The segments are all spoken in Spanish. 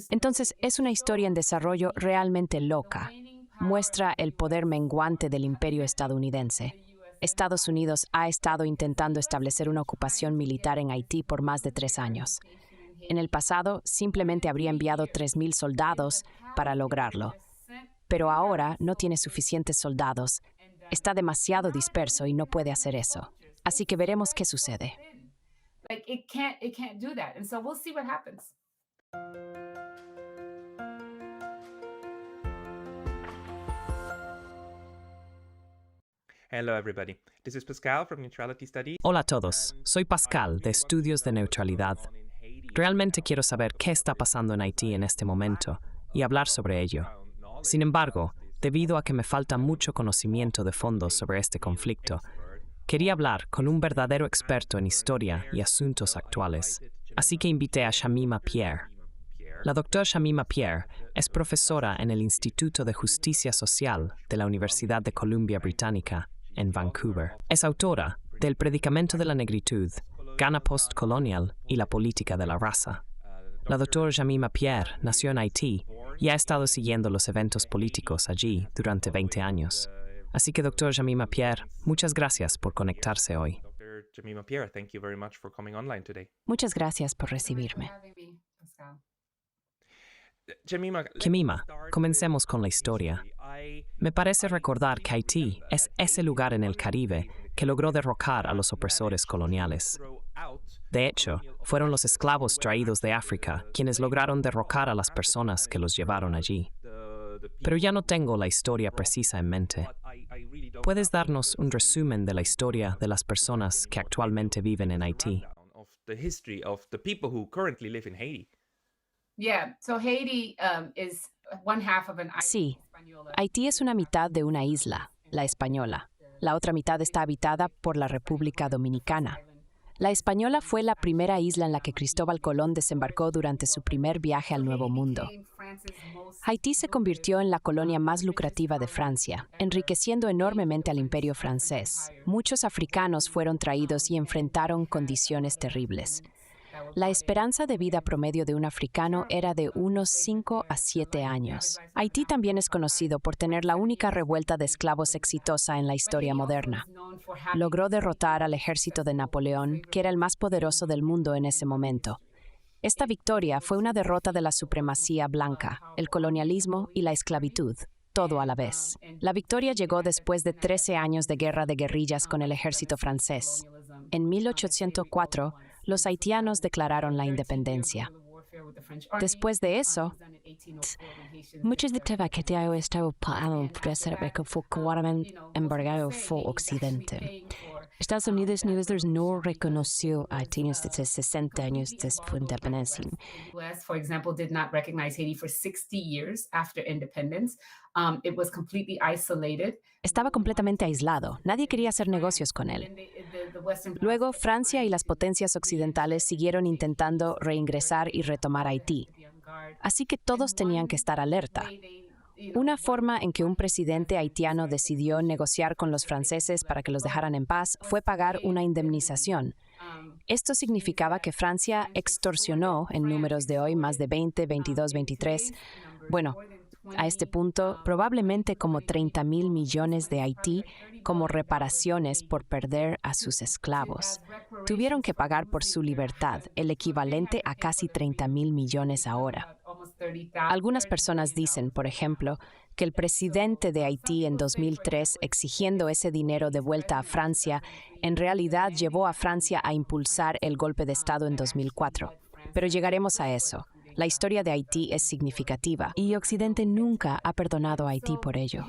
Entonces, es una historia en desarrollo realmente loca. Muestra el poder menguante del imperio estadounidense. Estados Unidos ha estado intentando establecer una ocupación militar en Haití por más de 3 años. En el pasado, simplemente habría enviado 3,000 soldados para lograrlo. Pero ahora no tiene suficientes soldados. Está demasiado disperso y no puede hacer eso. Así que veremos qué sucede. Hello everybody. This is Pascal from Neutrality Studies. Hola a todos, soy Pascal de Estudios de Neutralidad. Realmente quiero saber qué está pasando en Haití en este momento y hablar sobre ello. Sin embargo, debido a que me falta mucho conocimiento de fondo sobre este conflicto, quería hablar con un verdadero experto en historia y asuntos actuales, así que invité a Shamima Pierre. La doctora Shamima Pierre es profesora en el Instituto de Justicia Social de la Universidad de Columbia Británica en Vancouver. Es autora del Predicamento de la Negritud, Ghana Postcolonial y la Política de la Raza. La doctora Shamima Pierre nació en Haití y ha estado siguiendo los eventos políticos allí durante 20 años. Así que, doctora Shamima Pierre, muchas gracias por conectarse hoy. Dr. Shamima Pierre, thank you very much for coming online today. Muchas gracias por recibirme. Shamima, comencemos con la historia. Me parece recordar que Haití es ese lugar en el Caribe que logró derrocar a los opresores coloniales. De hecho, fueron los esclavos traídos de África quienes lograron derrocar a las personas que los llevaron allí. Pero ya no tengo la historia precisa en mente. ¿Puedes darnos un resumen de la historia de las personas que actualmente viven en Haití? Sí, Haití es una mitad de una isla, la Española. La otra mitad está habitada por la República Dominicana. La Española fue la primera isla en la que Cristóbal Colón desembarcó durante su primer viaje al Nuevo Mundo. Haití se convirtió en la colonia más lucrativa de Francia, enriqueciendo enormemente al imperio francés. Muchos africanos fueron traídos y enfrentaron condiciones terribles. La esperanza de vida promedio de un africano era de unos 5 a 7 años. Haití también es conocido por tener la única revuelta de esclavos exitosa en la historia moderna. Logró derrotar al ejército de Napoleón, que era el más poderoso del mundo en ese momento. Esta victoria fue una derrota de la supremacía blanca, el colonialismo y la esclavitud, todo a la vez. La victoria llegó después de 13 años de guerra de guerrillas con el ejército francés. En 1804, los haitianos declararon la independencia. Después de eso, muchos de que ha estado embargado por Occidente. Estados Unidos no reconoció a Haití desde 60 años de su independencia. For example, did not recognize Haiti for 60 years after independence. It was completely isolated. Estaba completamente aislado. Nadie quería hacer negocios con él. Luego, Francia y las potencias occidentales siguieron intentando reingresar y retomar Haití. Así que todos tenían que estar alerta. Una forma en que un presidente haitiano decidió negociar con los franceses para que los dejaran en paz fue pagar una indemnización. Esto significaba que Francia extorsionó, en números de hoy, más de 20, 22, 23, a este punto, probablemente como 30,000 millones de Haití como reparaciones por perder a sus esclavos. Tuvieron que pagar por su libertad, el equivalente a casi 30,000 millones ahora. Algunas personas dicen, por ejemplo, que el presidente de Haití en 2003, exigiendo ese dinero de vuelta a Francia, en realidad llevó a Francia a impulsar el golpe de Estado en 2004. Pero llegaremos a eso. La historia de Haití es significativa y Occidente nunca ha perdonado a Haití por ello.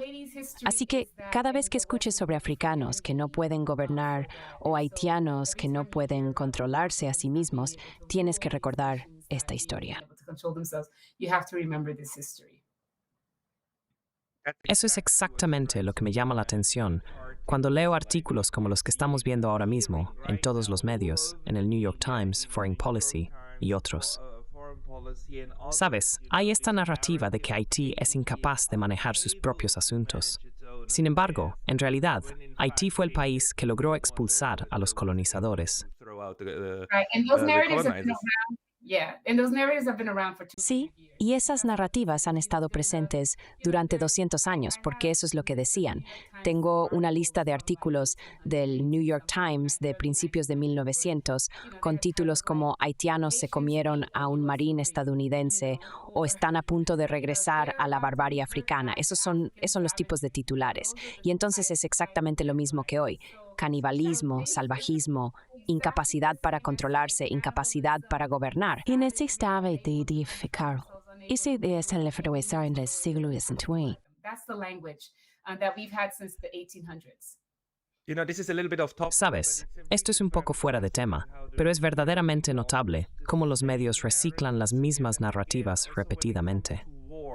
Así que cada vez que escuches sobre africanos que no pueden gobernar o haitianos que no pueden controlarse a sí mismos, tienes que recordar esta historia. Eso es exactamente lo que me llama la atención cuando leo artículos como los que estamos viendo ahora mismo en todos los medios, en el New York Times, Foreign Policy y otros. Sabes, hay esta narrativa de que Haití es incapaz de manejar sus propios asuntos. Sin embargo, en realidad, Haití fue el país que logró expulsar a los colonizadores. Yeah, and those narratives have been around for Sí, y esas narrativas han estado presentes durante 200 años, porque eso es lo que decían. Tengo una lista de artículos del New York Times de principios de 1900 con títulos como Haitianos se comieron a un marín estadounidense o están a punto de regresar a la barbarie africana. Esos son los tipos de titulares. Y entonces es exactamente lo mismo que hoy. Canibalismo, salvajismo, incapacidad para controlarse, incapacidad para gobernar. Y necesitaba identificar. Esa idea se le atravesó en el siglo XIX. That's the language that we've had since the 1800s. You know, this is a little bit off topic. Sabes, esto es un poco fuera de tema, pero es verdaderamente notable cómo los medios reciclan las mismas narrativas repetidamente.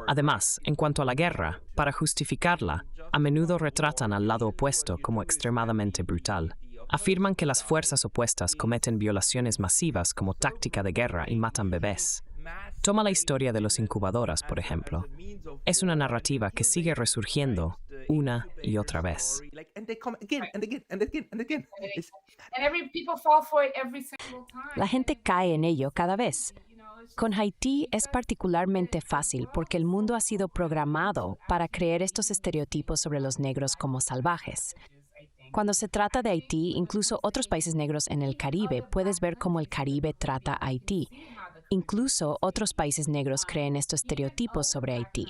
Además, en cuanto a la guerra, para justificarla, a menudo retratan al lado opuesto como extremadamente brutal. Afirman que las fuerzas opuestas cometen violaciones masivas como táctica de guerra y matan bebés. Toma la historia de los incubadoras, por ejemplo. Es una narrativa que sigue resurgiendo una y otra vez. And they come again and again and again and again. And people fall for it every single time. La gente cae en ello cada vez. Con Haití es particularmente fácil porque el mundo ha sido programado para creer estos estereotipos sobre los negros como salvajes. Cuando se trata de Haití, incluso otros países negros en el Caribe, puedes ver cómo el Caribe trata a Haití. Incluso otros países negros creen estos estereotipos sobre Haití.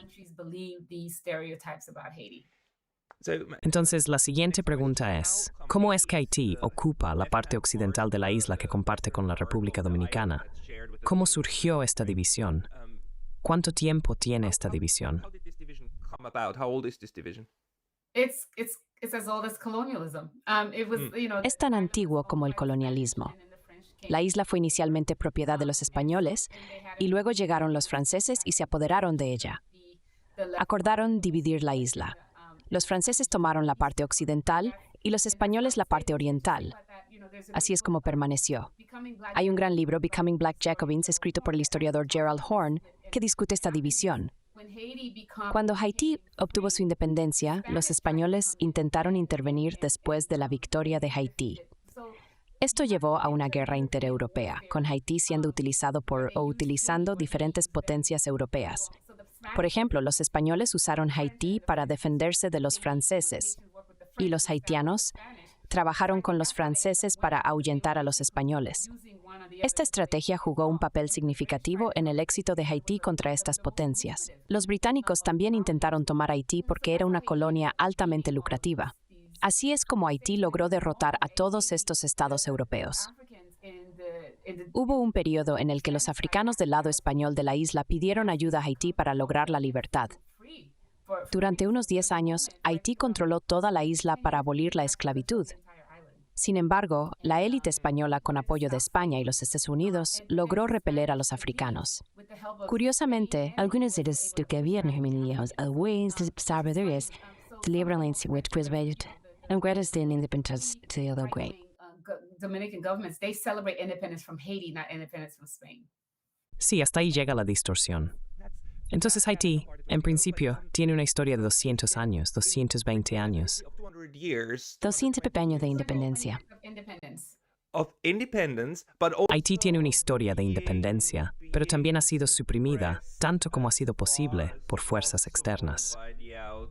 Entonces, la siguiente pregunta es, ¿cómo es que Haití ocupa la parte occidental de la isla que comparte con la República Dominicana? ¿Cómo surgió esta división? ¿Cuánto tiempo tiene esta división? How did this division come about? How old is this division? It's as old as colonialism. Es tan antiguo como el colonialismo. La isla fue inicialmente propiedad de los españoles y luego llegaron los franceses y se apoderaron de ella. Acordaron dividir la isla. Los franceses tomaron la parte occidental y los españoles la parte oriental. Así es como permaneció. Hay un gran libro, Becoming Black Jacobins, escrito por el historiador Gerald Horne, que discute esta división. Cuando Haití obtuvo su independencia, los españoles intentaron intervenir después de la victoria de Haití. Esto llevó a una guerra intereuropea, con Haití siendo utilizado por o utilizando diferentes potencias europeas. Por ejemplo, los españoles usaron Haití para defenderse de los franceses, y los haitianos trabajaron con los franceses para ahuyentar a los españoles. Esta estrategia jugó un papel significativo en el éxito de Haití contra estas potencias. Los británicos también intentaron tomar Haití porque era una colonia altamente lucrativa. Así es como Haití logró derrotar a todos estos estados europeos. Hubo un periodo en el que los africanos del lado español de la isla pidieron ayuda a Haití para lograr la libertad. Durante unos 10 años, Haití controló toda la isla para abolir la esclavitud. Sin embargo, la élite española, con apoyo de España y los Estados Unidos, logró repeler a los africanos. Curiosamente, Algunos de los que habían humilhados a ways de salvadores de liberarse with preserved and greatest in independence to the other great. Dominican governments, they celebrate independence from Haiti, not independence from Spain. Sí, hasta ahí llega la distorsión. Entonces Haití, en principio, tiene una historia de 200 años, 220 años. 200 years 200 años de independencia. of independence, but Haití tiene una historia de independencia, pero también ha sido suprimida, tanto como ha sido posible, por fuerzas externas.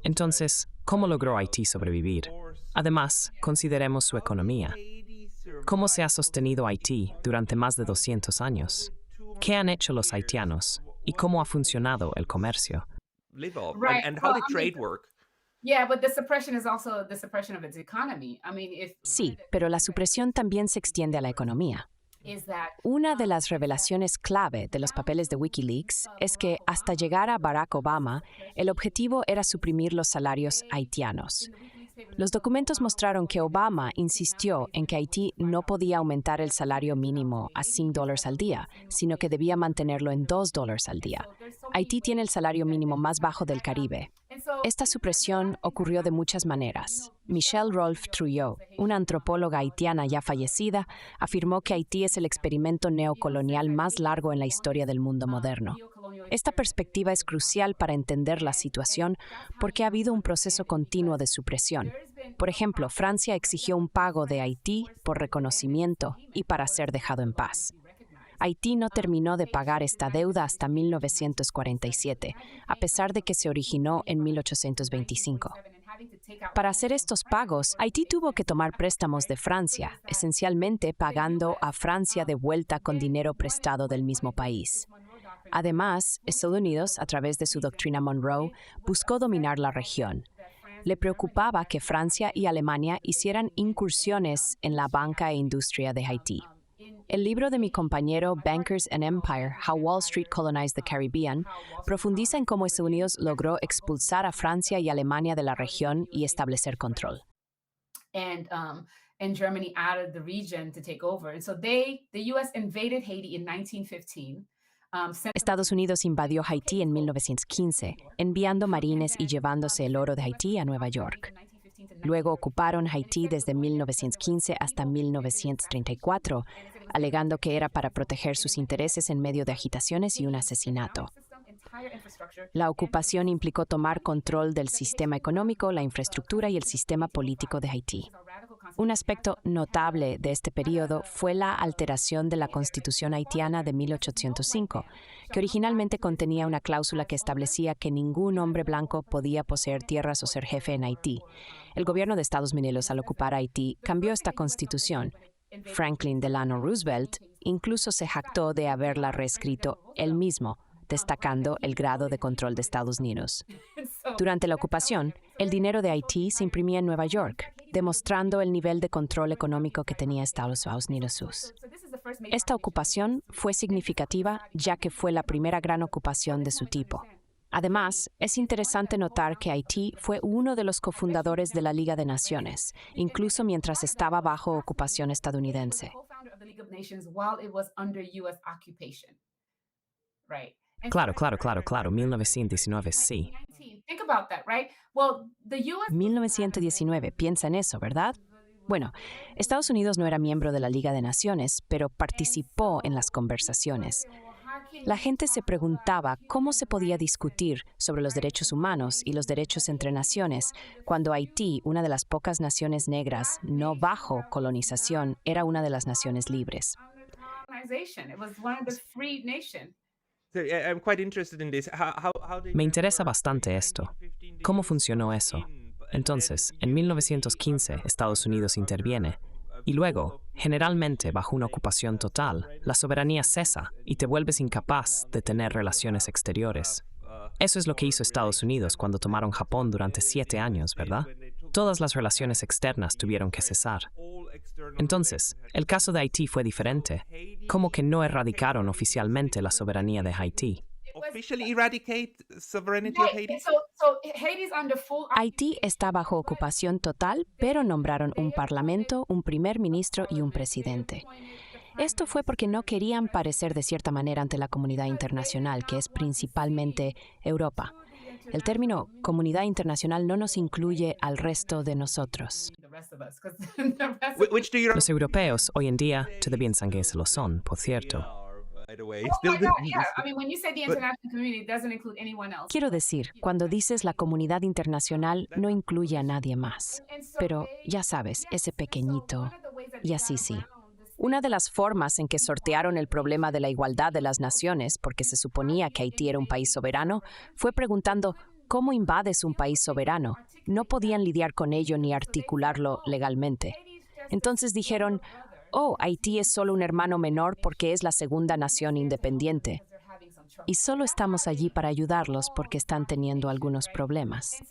Entonces, ¿cómo logró Haití sobrevivir? Además, consideremos su economía. ¿Cómo se ha sostenido Haití durante más de 200 años? ¿Qué han hecho los haitianos? ¿Y cómo ha funcionado el comercio? live off Right. and how Well, did trade work? Yeah, but the suppression is also the suppression of its economy. I mean, if Sí, pero la supresión también se extiende a la economía. is that Una de las revelaciones clave de los papeles de WikiLeaks es que hasta llegar a Barack Obama, el objetivo era suprimir los salarios haitianos. Los documentos mostraron que Obama insistió en que Haití no podía aumentar el salario mínimo a $5 al día, sino que debía mantenerlo en $2 al día. Haití tiene el salario mínimo más bajo del Caribe. Esta supresión ocurrió de muchas maneras. Michelle Rolfe Trouillot, una antropóloga haitiana ya fallecida, afirmó que Haití es el experimento neocolonial más largo en la historia del mundo moderno. Esta perspectiva es crucial para entender la situación porque ha habido un proceso continuo de supresión. Por ejemplo, Francia exigió un pago de Haití por reconocimiento y para ser dejado en paz. Haití no terminó de pagar esta deuda hasta 1947, a pesar de que se originó en 1825. Para hacer estos pagos, Haití tuvo que tomar préstamos de Francia, esencialmente pagando a Francia de vuelta con dinero prestado del mismo país. Además, Estados Unidos, a través de su doctrina Monroe, buscó dominar la región. Le preocupaba que Francia y Alemania hicieran incursiones en la banca e industria de Haití. El libro de mi compañero Bankers and Empire, How Wall Street Colonized the Caribbean, profundiza en cómo Estados Unidos logró expulsar a Francia y Alemania de la región y establecer control. And Germany out of the region to take over. And so the U.S. invaded Haiti in 1915. Estados Unidos invadió Haití en 1915, enviando marines y llevándose el oro de Haití a Nueva York. Luego ocuparon Haití desde 1915 hasta 1934, alegando que era para proteger sus intereses en medio de agitaciones y un asesinato. La ocupación implicó tomar control del sistema económico, la infraestructura y el sistema político de Haití. Un aspecto notable de este periodo fue la alteración de la Constitución haitiana de 1805, que originalmente contenía una cláusula que establecía que ningún hombre blanco podía poseer tierras o ser jefe en Haití. El gobierno de Estados Unidos, al ocupar Haití, cambió esta Constitución. Franklin Delano Roosevelt incluso se jactó de haberla reescrito él mismo, destacando el grado de control de Estados Unidos. Durante la ocupación, el dinero de Haití se imprimía en Nueva York, demostrando el nivel de control económico que tenía Estados Unidos. Esta ocupación fue significativa ya que fue la primera gran ocupación de su tipo. Además, es interesante notar que Haití fue uno de los cofundadores de la Liga de Naciones, incluso mientras estaba bajo ocupación estadounidense. Claro, 1919, sí. 1919, piensa en eso, ¿verdad? Bueno, Estados Unidos no era miembro de la Liga de Naciones, pero participó en las conversaciones. La gente se preguntaba cómo se podía discutir sobre los derechos humanos y los derechos entre naciones cuando Haití, una de las pocas naciones negras no bajo colonización, era una de las naciones libres. Me interesa bastante esto. ¿Cómo funcionó eso? Entonces, en 1915, Estados Unidos interviene. Y luego, generalmente bajo una ocupación total, la soberanía cesa y te vuelves incapaz de tener relaciones exteriores. Eso es lo que hizo Estados Unidos cuando tomaron Japón durante 7 años, ¿verdad? Todas las relaciones externas tuvieron que cesar. Entonces, el caso de Haití fue diferente. Como que no erradicaron oficialmente la soberanía de Haití. Haití está bajo ocupación total, pero nombraron un parlamento, un primer ministro y un presidente. Esto fue porque no querían parecer de cierta manera ante la comunidad internacional, que es principalmente Europa. El término comunidad internacional no nos incluye al resto de nosotros. Los europeos hoy en día todavía piensan que se lo son, por cierto. Quiero decir, cuando dices la comunidad internacional, no incluye a nadie más. Pero, ya sabes, ese pequeñito, y así sí. Una de las formas en que sortearon el problema de la igualdad de las naciones, porque se suponía que Haití era un país soberano, fue preguntando, ¿cómo invades un país soberano? No podían lidiar con ello ni articularlo legalmente. Entonces dijeron, Haití es solo un hermano menor porque es la segunda nación independiente. Y solo estamos allí para ayudarlos porque están teniendo algunos problemas.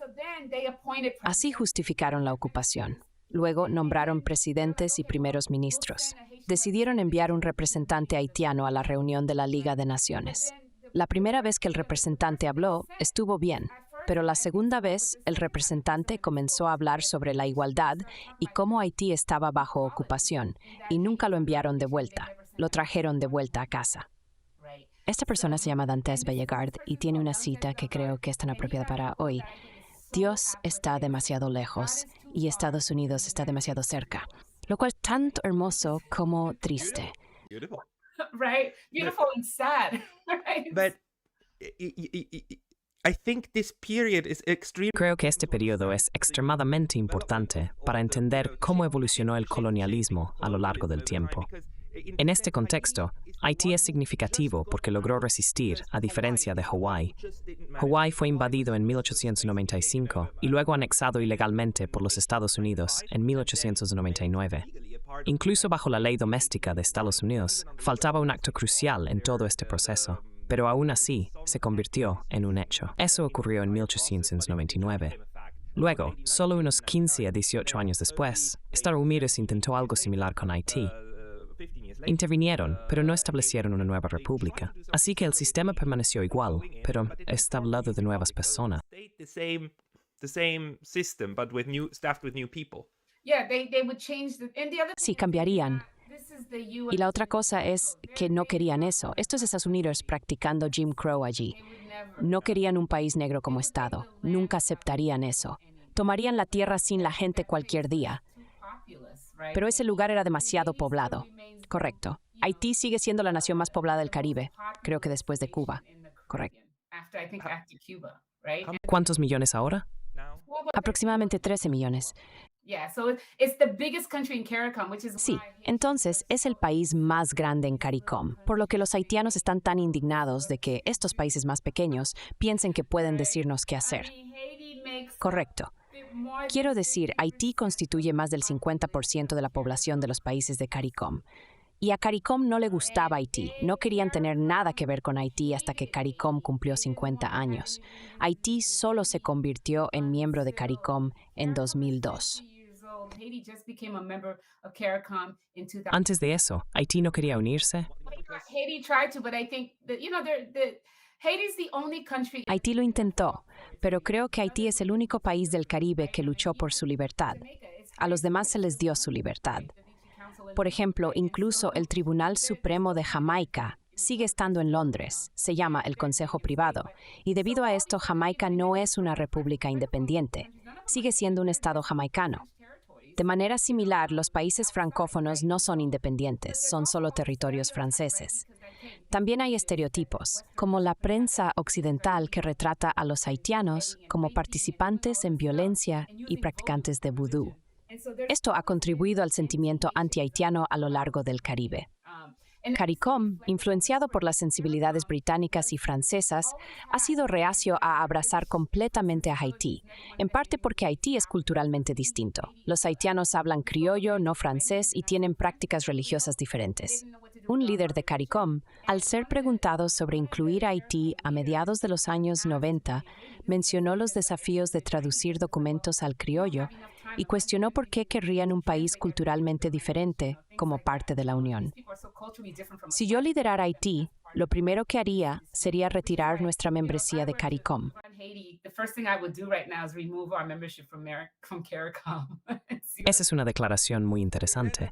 Así justificaron la ocupación. Luego nombraron presidentes y primeros ministros. Decidieron enviar un representante haitiano a la reunión de la Liga de Naciones. La primera vez que el representante habló, estuvo bien, pero la segunda vez el representante comenzó a hablar sobre la igualdad y cómo Haití estaba bajo ocupación, y nunca lo enviaron de vuelta. Lo trajeron de vuelta a casa. Esta persona se llama Dantes Bellegarde y tiene una cita que creo que es tan apropiada para hoy. Dios está demasiado lejos y Estados Unidos está demasiado cerca, lo cual es tanto hermoso como triste. Beautiful. Right? Beautiful and sad. Right? But I think this period is extremely... Creo que este periodo es extremadamente importante para entender cómo evolucionó el colonialismo a lo largo del tiempo. En este contexto, Haití es significativo porque logró resistir, a diferencia de Hawái. Hawái fue invadido en 1895 y luego anexado ilegalmente por los Estados Unidos en 1899. Incluso bajo la ley doméstica de Estados Unidos, faltaba un acto crucial en todo este proceso, pero aún así se convirtió en un hecho. Eso ocurrió en 1899. Luego, solo unos 15 a 18 años después, Estados Unidos intentó algo similar con Haití. Intervinieron, pero no establecieron una nueva república. Así que el sistema permaneció igual, pero está hablando de nuevas personas. Sí, cambiarían. Y la otra cosa es que no querían eso. Estos Estados Unidos practicando Jim Crow allí. No querían un país negro como Estado. Nunca aceptarían eso. Tomarían la tierra sin la gente cualquier día. Pero ese lugar era demasiado poblado. Correcto. Haití sigue siendo la nación más poblada del Caribe, creo que después de Cuba. Correcto. ¿Cuántos millones ahora? Aproximadamente 13 millones. Sí, entonces es el país más grande en CARICOM, por lo que los haitianos están tan indignados de que estos países más pequeños piensen que pueden decirnos qué hacer. Correcto. Quiero decir, Haití constituye más del 50% de la población de los países de CARICOM. Y a CARICOM no le gustaba Haití, no querían tener nada que ver con Haití hasta que CARICOM cumplió 50 años. Haití solo se convirtió en miembro de CARICOM en 2002. Antes de eso, Haití no quería unirse. Haití lo intentó, pero creo que Haití es el único país del Caribe que luchó por su libertad. A los demás se les dio su libertad. Por ejemplo, incluso el Tribunal Supremo de Jamaica sigue estando en Londres, se llama el Consejo Privado, y debido a esto Jamaica no es una república independiente, sigue siendo un estado jamaicano. De manera similar, los países francófonos no son independientes, son solo territorios franceses. También hay estereotipos, como la prensa occidental que retrata a los haitianos como participantes en violencia y practicantes de vudú. Esto ha contribuido al sentimiento anti-haitiano a lo largo del Caribe. CARICOM, influenciado por las sensibilidades británicas y francesas, ha sido reacio a abrazar completamente a Haití, en parte porque Haití es culturalmente distinto. Los haitianos hablan criollo, no francés, y tienen prácticas religiosas diferentes. Un líder de CARICOM, al ser preguntado sobre incluir a Haití a mediados de los años 90, mencionó los desafíos de traducir documentos al criollo y cuestionó por qué querrían un país culturalmente diferente como parte de la Unión. Si yo liderara Haití, lo primero que haría sería retirar nuestra membresía de CARICOM. Esa es una declaración muy interesante.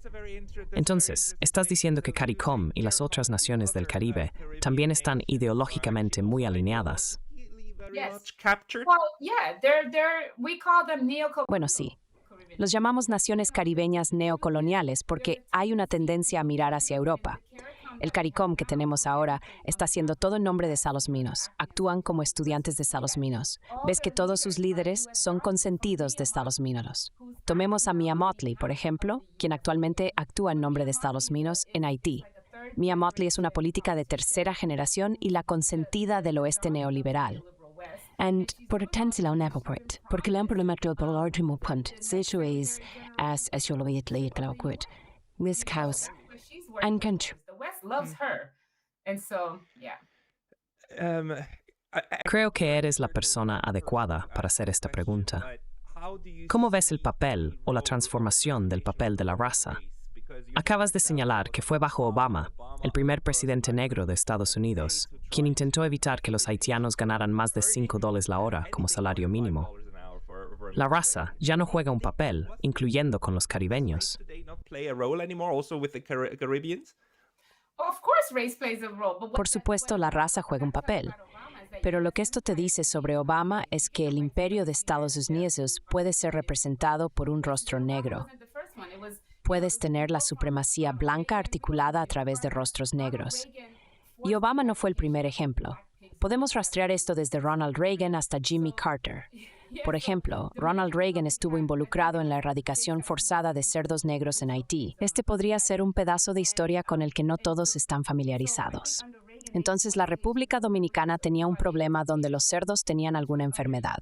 Entonces, estás diciendo que CARICOM y las otras naciones del Caribe también están ideológicamente muy alineadas. Bueno, sí. Los llamamos naciones caribeñas neocoloniales porque hay una tendencia a mirar hacia Europa. El CARICOM que tenemos ahora está haciendo todo en nombre de Salos Minos. Actúan como estudiantes de Salos Minos. Ves que todos sus líderes son consentidos de Salos Minos. Tomemos a Mia Mottley, por ejemplo, quien actualmente actúa en nombre de Salos Minos en Haití. Mia Mottley es una política de tercera generación y la consentida del oeste neoliberal. Por tanto, la nepoport, porque el problema del último punto, se es yo lo voy a leer la ocurre. This house and country. Creo que eres la persona adecuada para hacer esta pregunta. ¿Cómo ves el papel o la transformación del papel de la raza? Acabas de señalar que fue bajo Obama, el primer presidente negro de Estados Unidos, quien intentó evitar que los haitianos ganaran más de $5 la hora como salario mínimo. La raza ya no juega un papel, incluyendo con los caribeños. Por supuesto, la raza juega un papel. Pero lo que esto te dice sobre Obama es que el imperio de Estados Unidos puede ser representado por un rostro negro. Puedes tener la supremacía blanca articulada a través de rostros negros. Y Obama no fue el primer ejemplo. Podemos rastrear esto desde Ronald Reagan hasta Jimmy Carter. Por ejemplo, Ronald Reagan estuvo involucrado en la erradicación forzada de cerdos negros en Haití. Este podría ser un pedazo de historia con el que no todos están familiarizados. Entonces, la República Dominicana tenía un problema donde los cerdos tenían alguna enfermedad.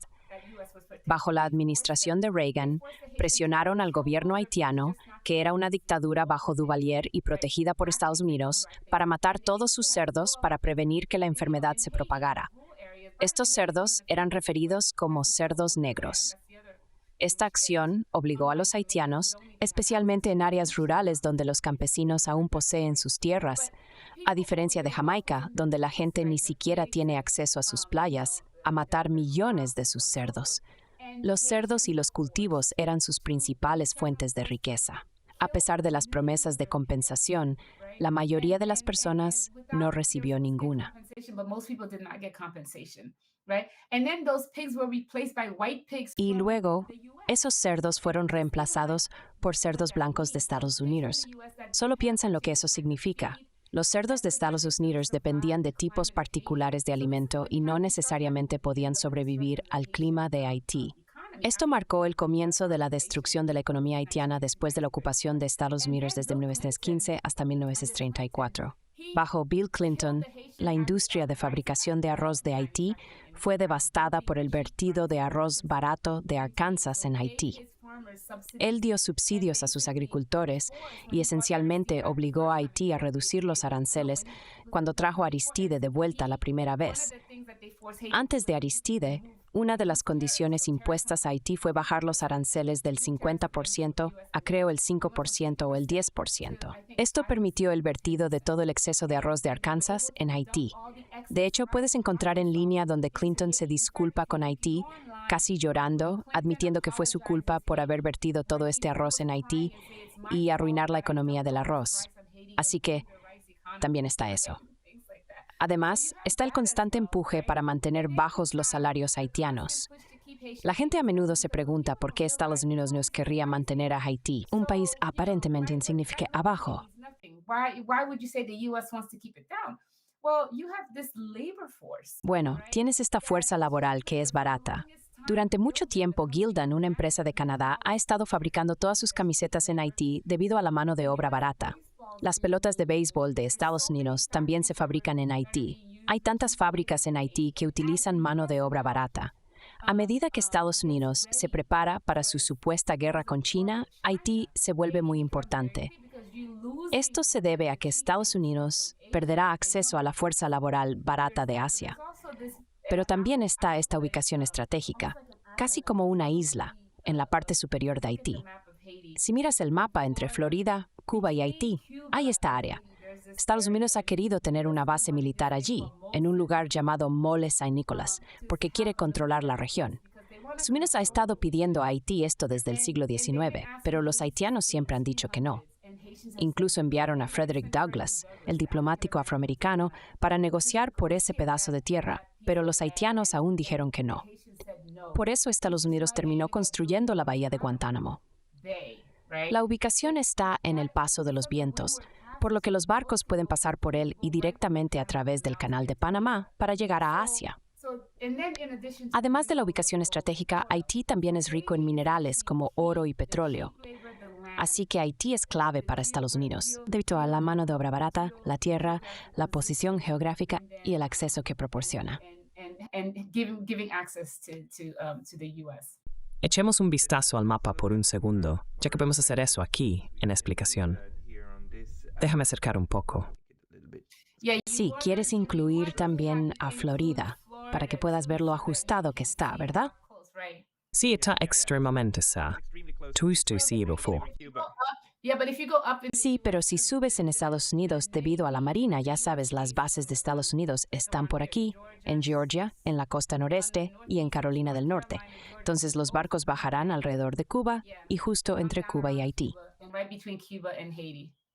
Bajo la administración de Reagan, presionaron al gobierno haitiano, que era una dictadura bajo Duvalier y protegida por Estados Unidos, para matar todos sus cerdos para prevenir que la enfermedad se propagara. Estos cerdos eran referidos como cerdos negros. Esta acción obligó a los haitianos, especialmente en áreas rurales donde los campesinos aún poseen sus tierras, a diferencia de Jamaica, donde la gente ni siquiera tiene acceso a sus playas, a matar millones de sus cerdos. Los cerdos y los cultivos eran sus principales fuentes de riqueza. A pesar de las promesas de compensación, la mayoría de las personas no recibió ninguna. Y luego, esos cerdos fueron reemplazados por cerdos blancos de Estados Unidos. Solo piensa en lo que eso significa. Los cerdos de Estados Unidos dependían de tipos particulares de alimento y no necesariamente podían sobrevivir al clima de Haití. Esto marcó el comienzo de la destrucción de la economía haitiana después de la ocupación de Estados Unidos desde 1915 hasta 1934. Bajo Bill Clinton, la industria de fabricación de arroz de Haití fue devastada por el vertido de arroz barato de Arkansas en Haití. Él dio subsidios a sus agricultores y esencialmente obligó a Haití a reducir los aranceles cuando trajo a Aristide de vuelta la primera vez. Antes de Aristide, una de las condiciones impuestas a Haití fue bajar los aranceles del 50% a creo el 5% o el 10%. Esto permitió el vertido de todo el exceso de arroz de Arkansas en Haití. De hecho, puedes encontrar en línea donde Clinton se disculpa con Haití, casi llorando, admitiendo que fue su culpa por haber vertido todo este arroz en Haití y arruinar la economía del arroz. Así que también está eso. Además, está el constante empuje para mantener bajos los salarios haitianos. La gente a menudo se pregunta por qué Estados Unidos nos querría mantener a Haití, un país aparentemente insignificante, abajo. Bueno, tienes esta fuerza laboral que es barata. Durante mucho tiempo, Gildan, una empresa de Canadá, ha estado fabricando todas sus camisetas en Haití debido a la mano de obra barata. Las pelotas de béisbol de Estados Unidos también se fabrican en Haití. Hay tantas fábricas en Haití que utilizan mano de obra barata. A medida que Estados Unidos se prepara para su supuesta guerra con China, Haití se vuelve muy importante. Esto se debe a que Estados Unidos perderá acceso a la fuerza laboral barata de Asia. Pero también está esta ubicación estratégica, casi como una isla, en la parte superior de Haití. Si miras el mapa entre Florida, Cuba y Haití, hay esta área. Estados Unidos ha querido tener una base militar allí, en un lugar llamado Mole Saint Nicholas, porque quiere controlar la región. Estados Unidos ha estado pidiendo a Haití esto desde el siglo XIX, pero los haitianos siempre han dicho que no. Incluso enviaron a Frederick Douglass, el diplomático afroamericano, para negociar por ese pedazo de tierra, pero los haitianos aún dijeron que no. Por eso Estados Unidos terminó construyendo la bahía de Guantánamo. La ubicación está en el Paso de los Vientos, por lo que los barcos pueden pasar por él y directamente a través del Canal de Panamá para llegar a Asia. Además de la ubicación estratégica, Haití también es rico en minerales como oro y petróleo. Así que Haití es clave para Estados Unidos, debido a la mano de obra barata, la tierra, la posición geográfica y el acceso que proporciona. Echemos un vistazo al mapa por un segundo, ya que podemos hacer eso aquí, en explicación. Déjame acercar un poco. Sí, quieres incluir también a Florida, para que puedas ver lo ajustado que está, ¿verdad? Sí, está extremadamente sa. Tú estoy seguro fue. Sí, pero si subes en Estados Unidos debido a la Marina, ya sabes, las bases de Estados Unidos están por aquí, en Georgia, en la costa noreste y en Carolina del Norte. Entonces los barcos bajarán alrededor de Cuba y justo entre Cuba y Haití.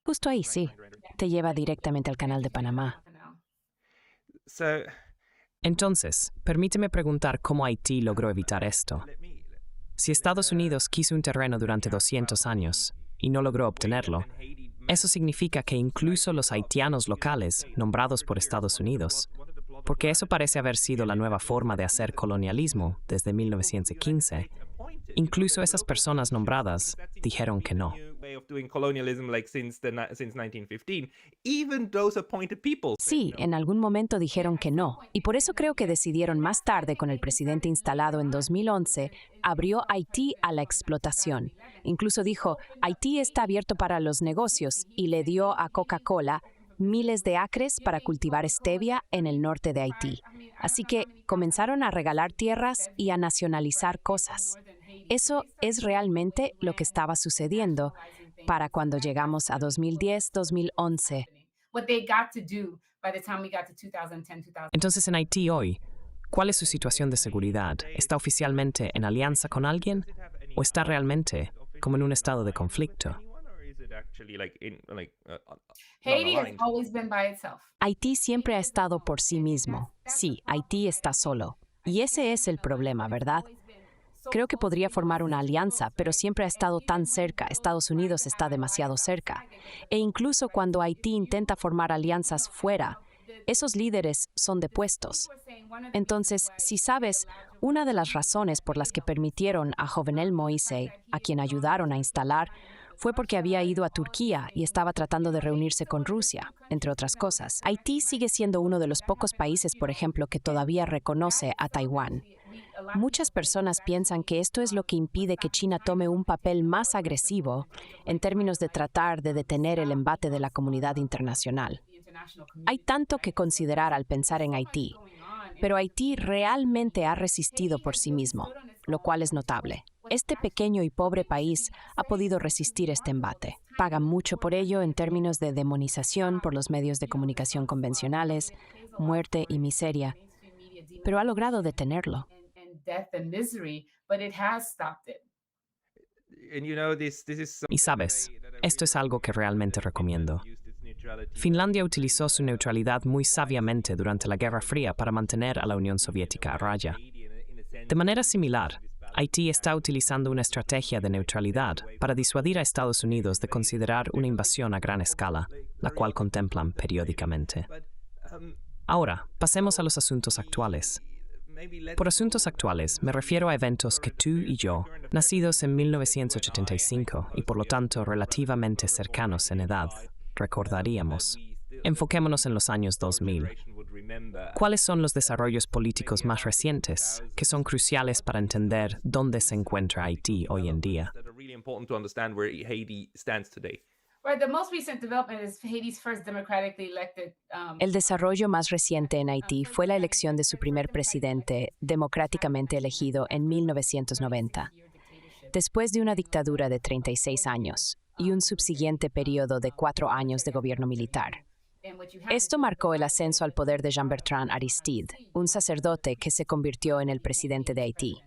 Justo ahí, sí. Te lleva directamente al Canal de Panamá. Entonces, permíteme preguntar cómo Haití logró evitar esto. Si Estados Unidos quiso un terreno durante 200 años y no logró obtenerlo, eso significa que incluso los haitianos locales, nombrados por Estados Unidos, porque eso parece haber sido la nueva forma de hacer colonialismo desde 1915. Incluso esas personas nombradas dijeron que no. Sí, en algún momento dijeron que no, y por eso creo que decidieron más tarde, con el presidente instalado en 2011, abrió Haití a la explotación. Incluso dijo, Haití está abierto para los negocios, y le dio a Coca-Cola miles de acres para cultivar stevia en el norte de Haití. Así que comenzaron a regalar tierras y a nacionalizar cosas. Eso es realmente lo que estaba sucediendo para cuando llegamos a 2010-2011. Entonces, en Haití hoy, ¿cuál es su situación de seguridad? ¿Está oficialmente en alianza con alguien o está realmente como en un estado de conflicto? Haití siempre ha estado por sí mismo. Sí, Haití está solo. Y ese es el problema, ¿verdad? Creo que podría formar una alianza, pero siempre ha estado tan cerca. Estados Unidos está demasiado cerca. E incluso cuando Haití intenta formar alianzas fuera, esos líderes son depuestos. Entonces, si sabes, una de las razones por las que permitieron a Jovenel Moïse, a quien ayudaron a instalar, fue porque había ido a Turquía y estaba tratando de reunirse con Rusia, entre otras cosas. Haití sigue siendo uno de los pocos países, por ejemplo, que todavía reconoce a Taiwán. Muchas personas piensan que esto es lo que impide que China tome un papel más agresivo en términos de tratar de detener el embate de la comunidad internacional. Hay tanto que considerar al pensar en Haití, pero Haití realmente ha resistido por sí mismo, lo cual es notable. Este pequeño y pobre país ha podido resistir este embate. Paga mucho por ello en términos de demonización por los medios de comunicación convencionales, muerte y miseria, pero ha logrado detenerlo. Y sabes, esto es algo que realmente recomiendo. Finlandia utilizó su neutralidad muy sabiamente durante la Guerra Fría para mantener a la Unión Soviética a raya. De manera similar, Haití está utilizando una estrategia de neutralidad para disuadir a Estados Unidos de considerar una invasión a gran escala, la cual contemplan periódicamente. Ahora, pasemos a los asuntos actuales. Por asuntos actuales, me refiero a eventos que tú y yo, nacidos en 1985 y por lo tanto relativamente cercanos en edad, recordaríamos. Enfoquémonos en los años 2000. ¿Cuáles son los desarrollos políticos más recientes que son cruciales para entender dónde se encuentra Haití hoy en día? El desarrollo más reciente en Haití fue la elección de su primer presidente, democráticamente elegido en 1990. Después de una dictadura de 36 años y un subsiguiente periodo de 4 años de gobierno militar. Esto marcó el ascenso al poder de Jean-Bertrand Aristide, un sacerdote que se convirtió en el presidente de Haití.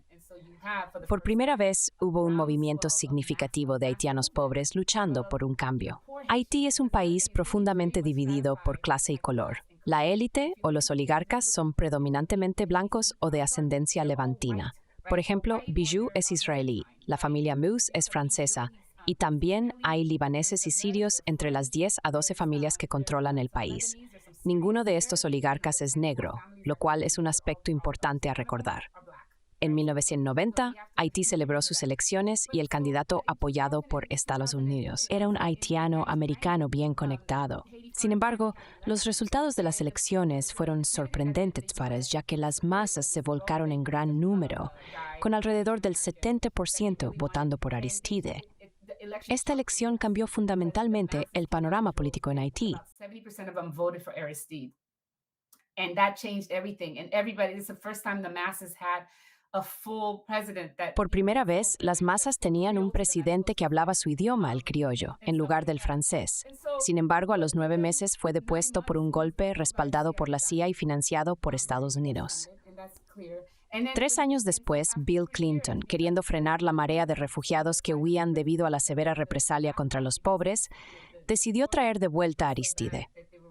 Por primera vez, hubo un movimiento significativo de haitianos pobres luchando por un cambio. Haití es un país profundamente dividido por clase y color. La élite o los oligarcas son predominantemente blancos o de ascendencia levantina. Por ejemplo, Bijou es israelí, la familia Mous es francesa, y también hay libaneses y sirios entre las 10 a 12 familias que controlan el país. Ninguno de estos oligarcas es negro, lo cual es un aspecto importante a recordar. En 1990, Haití celebró sus elecciones y el candidato apoyado por Estados Unidos era un haitiano americano bien conectado. Sin embargo, los resultados de las elecciones fueron sorprendentes para ellos, ya que las masas se volcaron en gran número, con alrededor del 70% votando por Aristide. Esta elección cambió fundamentalmente el panorama político en Haití. Por primera vez, las masas tenían un presidente que hablaba su idioma, el criollo, en lugar del francés. Sin embargo, a los 9 meses fue depuesto por un golpe respaldado por la CIA y financiado por Estados Unidos. 3 años después, Bill Clinton, queriendo frenar la marea de refugiados que huían debido a la severa represalia contra los pobres, decidió traer de vuelta a Aristide.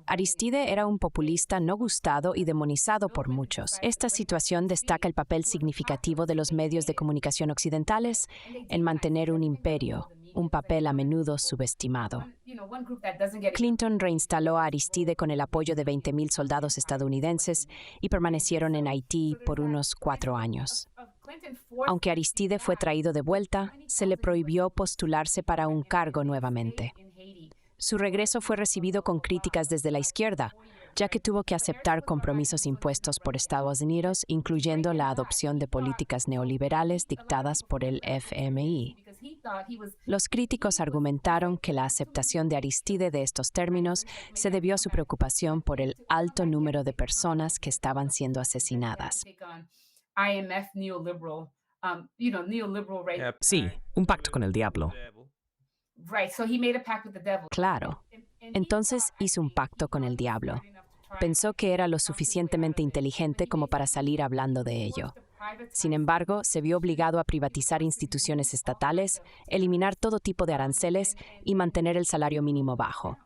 Aristide era un populista no gustado y demonizado por muchos. Esta situación destaca el papel significativo de los medios de comunicación occidentales en mantener un imperio, un papel a menudo subestimado. One group that doesn't get Clinton reinstaló a Aristide con el apoyo de 20,000 soldados estadounidenses y permanecieron en Haití por unos 4 años. Aunque Aristide fue traído de vuelta, se le prohibió postularse para un cargo nuevamente. Su regreso fue recibido con críticas desde la izquierda, ya que tuvo que aceptar compromisos impuestos por Estados Unidos, incluyendo la adopción de políticas neoliberales dictadas por el FMI. Los críticos argumentaron que la aceptación de Aristide de estos términos se debió a su preocupación por el alto número de personas que estaban siendo asesinadas. IMF neoliberal, neoliberal, right? Yep. Sí, un pacto con el diablo. Right. So he made a pact with the devil. Claro. Entonces hizo un pacto con el diablo. Pensó que era lo suficientemente inteligente como para salir hablando de ello. Sin embargo, se vio obligado a privatizar instituciones estatales, eliminar todo tipo de aranceles y mantener el salario mínimo bajo.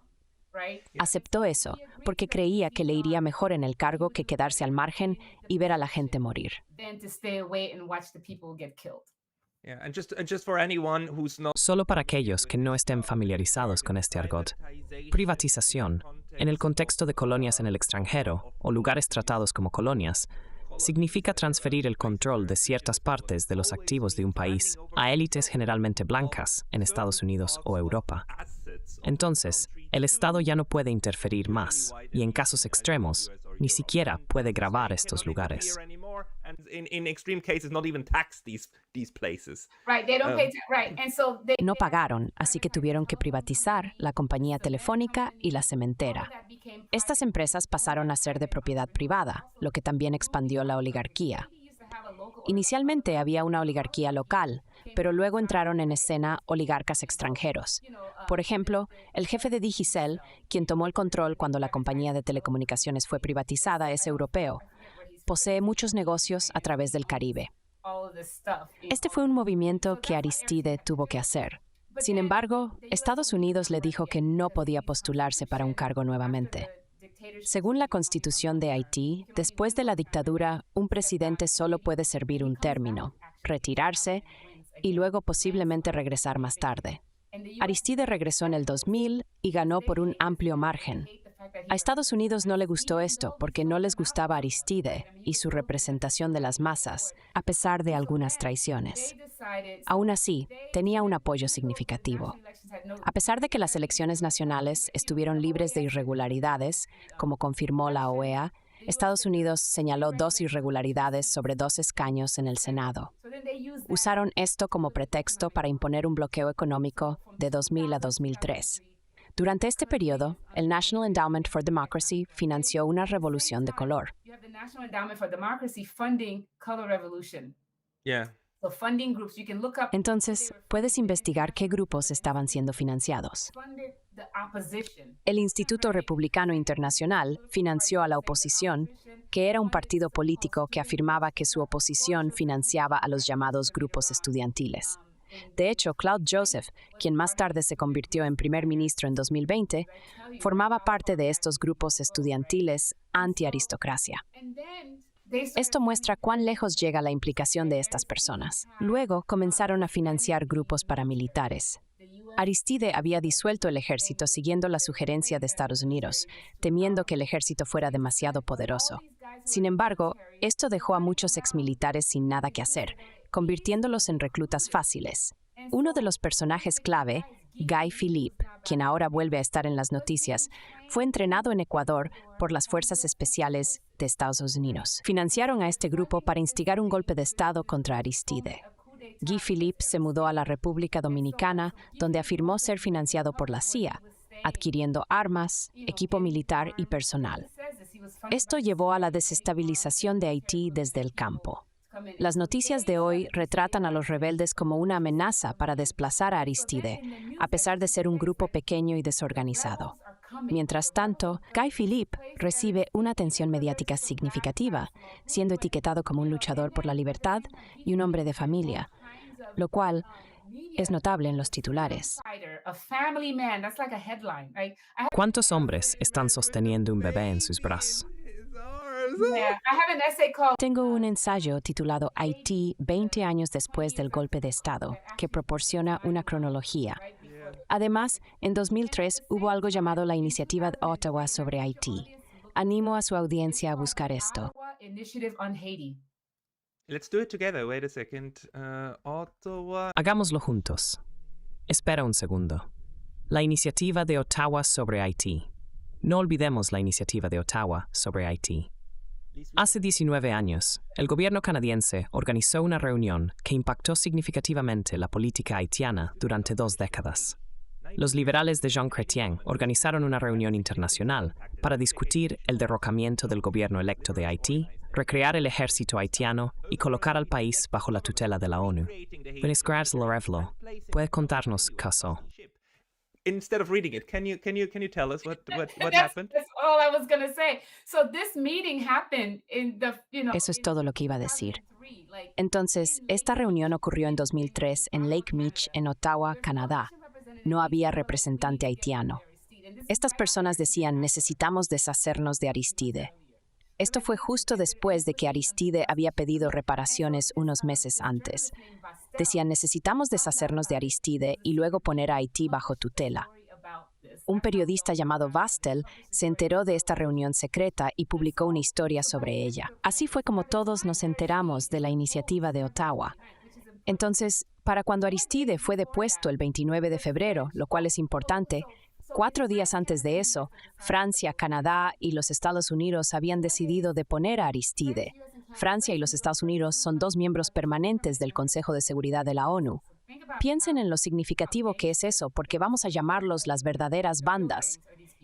Aceptó eso porque creía que le iría mejor en el cargo que quedarse al margen y ver a la gente morir. Then to stay away and watch the people get killed. Yeah, and just for anyone who's not Solo para aquellos que no estén familiarizados con este argot, privatización, en el contexto de colonias en el extranjero o lugares tratados como colonias, significa transferir el control de ciertas partes de los activos de un país a élites generalmente blancas en Estados Unidos o Europa. Entonces, el Estado ya no puede interferir más y en casos extremos, ni siquiera puede gravar estos lugares. and in extreme cases not even tax these places. Right. They don't pay. Right. And so they. No pagaron, así que tuvieron que privatizar la compañía telefónica y la cementera. Estas empresas pasaron a ser de propiedad privada, lo que también expandió la oligarquía. Inicialmente había una oligarquía local, pero luego entraron en escena oligarcas extranjeros. Por ejemplo, el jefe de Digicel, quien tomó el control cuando la compañía de telecomunicaciones fue privatizada, es europeo. Posee muchos negocios a través del Caribe. Este fue un movimiento que Aristide tuvo que hacer. Sin embargo, Estados Unidos le dijo que no podía postularse para un cargo nuevamente. Según la Constitución de Haití, después de la dictadura, un presidente solo puede servir un término, retirarse y luego posiblemente regresar más tarde. Aristide regresó en el 2000 y ganó por un amplio margen. A Estados Unidos no le gustó esto porque no les gustaba Aristide y su representación de las masas, a pesar de algunas traiciones. Aún así, tenía un apoyo significativo. A pesar de que las elecciones nacionales estuvieron libres de irregularidades, como confirmó la OEA, Estados Unidos señaló 2 irregularidades sobre 2 escaños en el Senado. Usaron esto como pretexto para imponer un bloqueo económico de 2000 a 2003. Durante este periodo, el National Endowment for Democracy financió una revolución de color. Yeah. Entonces, puedes investigar qué grupos estaban siendo financiados. El Instituto Republicano Internacional financió a la oposición, que era un partido político que afirmaba que su oposición financiaba a los llamados grupos estudiantiles. De hecho, Claude Joseph, quien más tarde se convirtió en primer ministro en 2020, formaba parte de estos grupos estudiantiles anti-aristocracia. Esto muestra cuán lejos llega la implicación de estas personas. Luego comenzaron a financiar grupos paramilitares. Aristide había disuelto el ejército siguiendo la sugerencia de Estados Unidos, temiendo que el ejército fuera demasiado poderoso. Sin embargo, esto dejó a muchos exmilitares sin nada que hacer, convirtiéndolos en reclutas fáciles. Uno de los personajes clave, Guy Philippe, quien ahora vuelve a estar en las noticias, fue entrenado en Ecuador por las Fuerzas Especiales de Estados Unidos. Financiaron a este grupo para instigar un golpe de Estado contra Aristide. Guy Philippe se mudó a la República Dominicana, donde afirmó ser financiado por la CIA, adquiriendo armas, equipo militar y personal. Esto llevó a la desestabilización de Haití desde el campo. Las noticias de hoy retratan a los rebeldes como una amenaza para desplazar a Aristide, a pesar de ser un grupo pequeño y desorganizado. Mientras tanto, Guy Philippe recibe una atención mediática significativa, siendo etiquetado como un luchador por la libertad y un hombre de familia, lo cual es notable en los titulares. ¿Cuántos hombres están sosteniendo un bebé en sus brazos? Yeah, I have an essay called Tengo un ensayo titulado Haití 20 años después del golpe de Estado, que proporciona una cronología. Además, en 2003 hubo algo llamado la Iniciativa de Ottawa sobre Haití. Animo a su audiencia a buscar esto. Ottawa Initiative on Haiti. Let's do it together. Wait a second. Ottawa. Hagámoslo juntos. Espera un segundo. La iniciativa de Ottawa sobre Haití. No olvidemos la iniciativa de Ottawa sobre Haití. Hace 19 años, el gobierno canadiense organizó una reunión que impactó significativamente la política haitiana durante 2 décadas. Los liberales de Jean Chrétien organizaron una reunión internacional para discutir el derrocamiento del gobierno electo de Haití, recrear el ejército haitiano y colocar al país bajo la tutela de la ONU. Beniscras Lorevlo, ¿puede contarnos qué pasó? Instead of reading it, can you tell us what That's- happened? That's all I was gonna say. So this meeting happened in the, Eso es todo lo que iba a decir. 2003, like, Entonces, esta reunión ocurrió en 2003 en Lake Meech, en Ottawa, Canadá. No había representante haitiano. Estas personas decían, necesitamos deshacernos de Aristide. Esto fue justo después de que Aristide había pedido reparaciones unos meses antes. Decían, necesitamos deshacernos de Aristide y luego poner a Haití bajo tutela. Un periodista llamado Vastel se enteró de esta reunión secreta y publicó una historia sobre ella. Así fue como todos nos enteramos de la iniciativa de Ottawa. Entonces, para cuando Aristide fue depuesto el 29 de febrero, lo cual es importante, 4 días antes de eso, Francia, Canadá y los Estados Unidos habían decidido deponer a Aristide. Francia y los Estados Unidos son 2 miembros permanentes del Consejo de Seguridad de la ONU. Piensen en lo significativo que es eso, porque vamos a llamarlos las verdaderas bandas.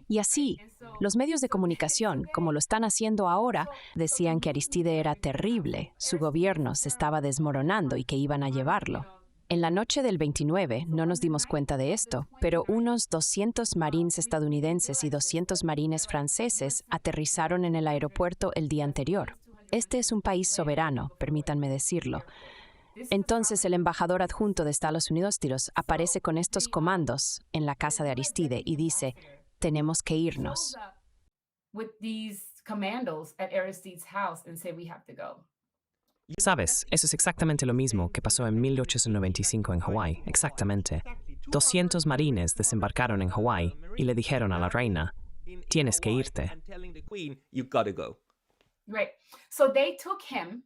Y así, los medios de comunicación, como lo están haciendo ahora, decían que Aristide era terrible, su gobierno se estaba desmoronando y que iban a llevarlo. En la noche del 29 no nos dimos cuenta de esto, pero unos 200 marines estadounidenses y 200 marines franceses aterrizaron en el aeropuerto el día anterior. Este es un país soberano, permítanme decirlo. Entonces el embajador adjunto de Estados Unidos aparece con estos comandos en la casa de Aristide y dice, tenemos que irnos. with these commandos at Aristide's house and say we have to go. Sabes, eso es exactamente lo mismo que pasó en 1895 en Hawái, exactamente. 200 marines desembarcaron en Hawái y le dijeron a la reina, tienes que irte. And telling the queen, you gotta go. Right. So they took him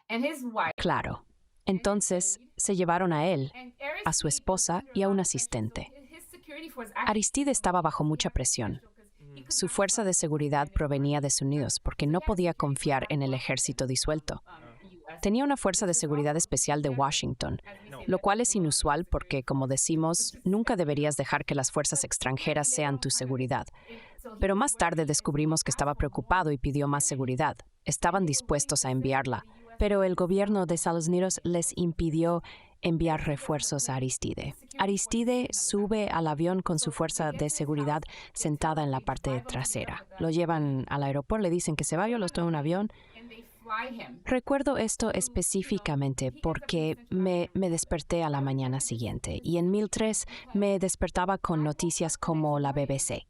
and his wife Claro. Entonces se llevaron a él, and a su esposa y a un asistente. his security force actually Aristide estaba bajo mucha presión. Su fuerza de seguridad provenía de Estados Unidos porque no podía confiar en el ejército disuelto. Tenía una fuerza de seguridad especial de Washington, lo cual es inusual porque, como decimos, nunca deberías dejar que las fuerzas extranjeras sean tu seguridad. Pero más tarde descubrimos que estaba preocupado y pidió más seguridad. Estaban dispuestos a enviarla, pero el gobierno de Estados Unidos les impidió enviar refuerzos a Aristide. Aristide sube al avión con su fuerza de seguridad sentada en la parte trasera. Lo llevan al aeropuerto, le dicen que se vaya, los toma en un avión. and they fly him. Recuerdo esto específicamente porque me desperté a la mañana siguiente y en 2003 me despertaba con noticias como la BBC.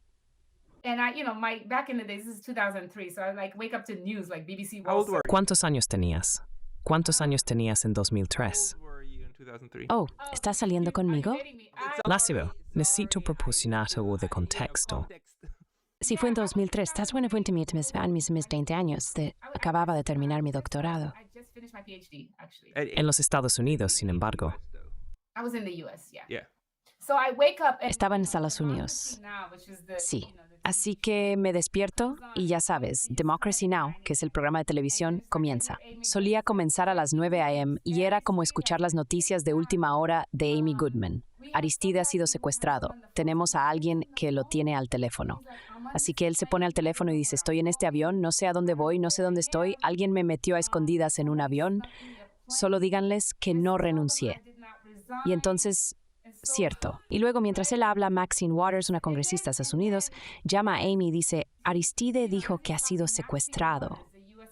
And I, back in the days, this is 2003, so I like wake up to news like BBC How old World were ¿Cuántos años tenías? ¿Cuántos años tenías en 2003? were you in 2003? Oh, ¿estás saliendo conmigo? Lácido, necesito proporcionar algo de contexto. Sí, fue en 2003. Estás bueno, fue en mis 20 años. Acababa de terminar mi doctorado. I just finished my PhD, actually. En los Estados Unidos, sin embargo. I was in the US, yeah. Yeah. So I wake up and Estaba en Estados Unidos. now, which is the, Sí. Así que me despierto y ya sabes, Democracy Now!, que es el programa de televisión, comienza. Solía comenzar a las 9 a.m. y era como escuchar las noticias de última hora de Amy Goodman. Aristide ha sido secuestrado. Tenemos a alguien que lo tiene al teléfono. Así que él se pone al teléfono y dice, estoy en este avión, no sé a dónde voy, no sé dónde estoy, alguien me metió a escondidas en un avión. Solo díganles que no renuncié. Y entonces, cierto. Y luego, mientras él habla, Maxine Waters, una congresista de Estados Unidos, llama a Amy y dice, Aristide dijo que ha sido secuestrado.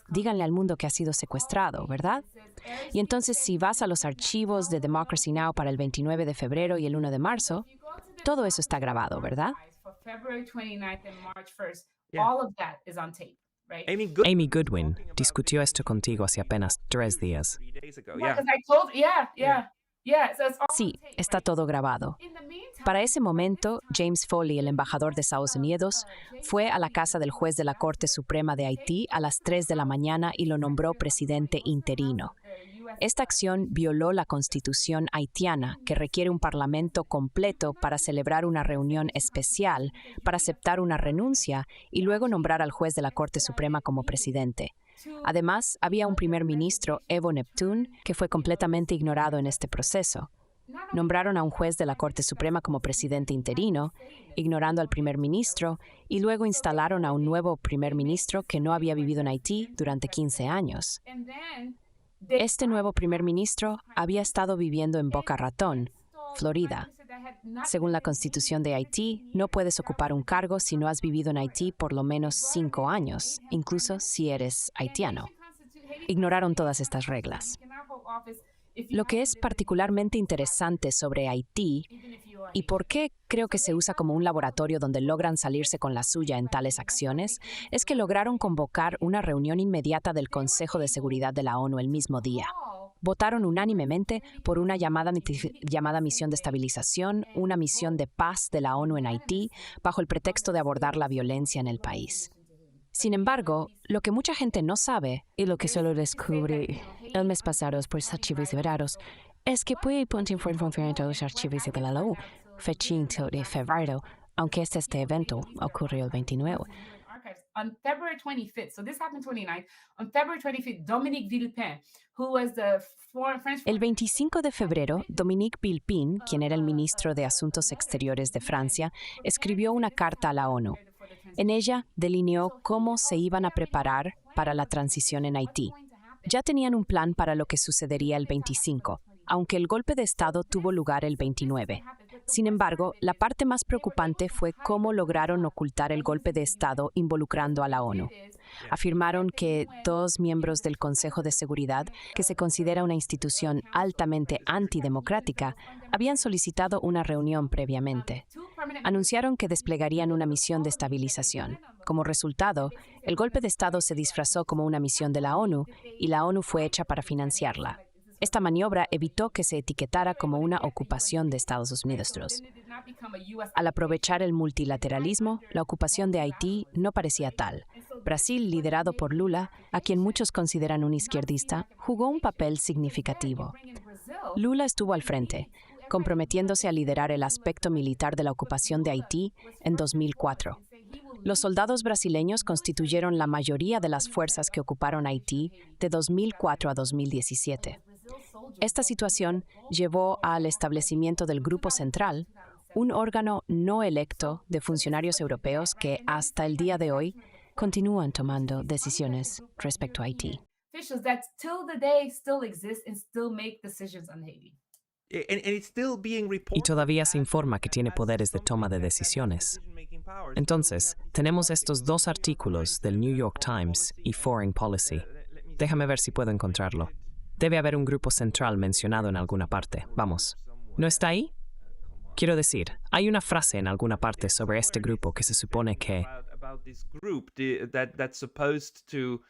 Díganle al mundo que ha sido secuestrado, ¿verdad? Y entonces, si vas a los archivos de Democracy Now! Para el 29 de febrero y el 1 de marzo, todo eso está grabado, ¿verdad? for February 29th and March 1st, Yeah. all of that is on tape. Amy Goodwin discutió esto contigo hace apenas 3 días. 3 days ago. Yeah, Yeah. 'cause I told, yeah. So it's all Sí, está todo grabado. Para ese momento, James Foley, el embajador de Estados Unidos, fue a la casa del juez de la Corte Suprema de Haití a las 3 de la mañana y lo nombró presidente interino. Esta acción violó la constitución haitiana, que requiere un parlamento completo para celebrar una reunión especial, para aceptar una renuncia y luego nombrar al juez de la Corte Suprema como presidente. Además, había un primer ministro, Evo Neptune, que fue completamente ignorado en este proceso. Nombraron a un juez de la Corte Suprema como presidente interino, ignorando al primer ministro, y luego instalaron a un nuevo primer ministro que no había vivido en Haití durante 15 años. Este nuevo primer ministro había estado viviendo en Boca Ratón, Florida. Según la Constitución de Haití, no puedes ocupar un cargo si no has vivido en Haití por lo menos 5 años, incluso si eres haitiano. Ignoraron todas estas reglas. Lo que es particularmente interesante sobre Haití y por qué creo que se usa como un laboratorio donde logran salirse con la suya en tales acciones es que lograron convocar una reunión inmediata del Consejo de Seguridad de la ONU el mismo día. Votaron unánimemente por una llamada misión de estabilización, una misión de paz de la ONU en Haití, bajo el pretexto de abordar la violencia en el país. Sin embargo, lo que mucha gente no sabe, y lo que solo descubrí el mes pasado por los archivos liberados, es que puede poner información en los archivos de la ONU, fechito de febrero, aunque este evento ocurrió el 29. On February 25th, so this happened 29th, on February 25th, Dominique Villepin, who was the French... El 25 de febrero, Dominique Villepin, quien era el ministro de Asuntos Exteriores de Francia, escribió una carta a la ONU. En ella delineó cómo se iban a preparar para la transición en Haití. Ya tenían un plan para lo que sucedería el 25, aunque el golpe de Estado tuvo lugar el 29. Sin embargo, la parte más preocupante fue cómo lograron ocultar el golpe de Estado involucrando a la ONU. Afirmaron que 2 miembros del Consejo de Seguridad, que se considera una institución altamente antidemocrática, habían solicitado una reunión previamente. Anunciaron que desplegarían una misión de estabilización. Como resultado, el golpe de Estado se disfrazó como una misión de la ONU y la ONU fue hecha para financiarla. Esta maniobra evitó que se etiquetara como una ocupación de Estados Unidos. Al aprovechar el multilateralismo, la ocupación de Haití no parecía tal. Brasil, liderado por Lula, a quien muchos consideran un izquierdista, jugó un papel significativo. Lula estuvo al frente, comprometiéndose a liderar el aspecto militar de la ocupación de Haití en 2004. Los soldados brasileños constituyeron la mayoría de las fuerzas que ocuparon Haití de 2004 a 2017. Esta situación llevó al establecimiento del Grupo Central, un órgano no electo de funcionarios europeos que hasta el día de hoy continúan tomando decisiones respecto a Haití. Officials that till the day still exist and still make decisions on Haiti. And it's still being Y reported todavía se that informa que tiene poderes de toma de decisiones. Entonces, tenemos estos 2 artículos del New York Times y Foreign Policy. Déjame ver si puedo encontrarlo. Debe haber un grupo central mencionado en alguna parte. Vamos. ¿No está ahí? Quiero decir, hay una frase en alguna parte sobre este grupo que se supone que about this group that's supposed to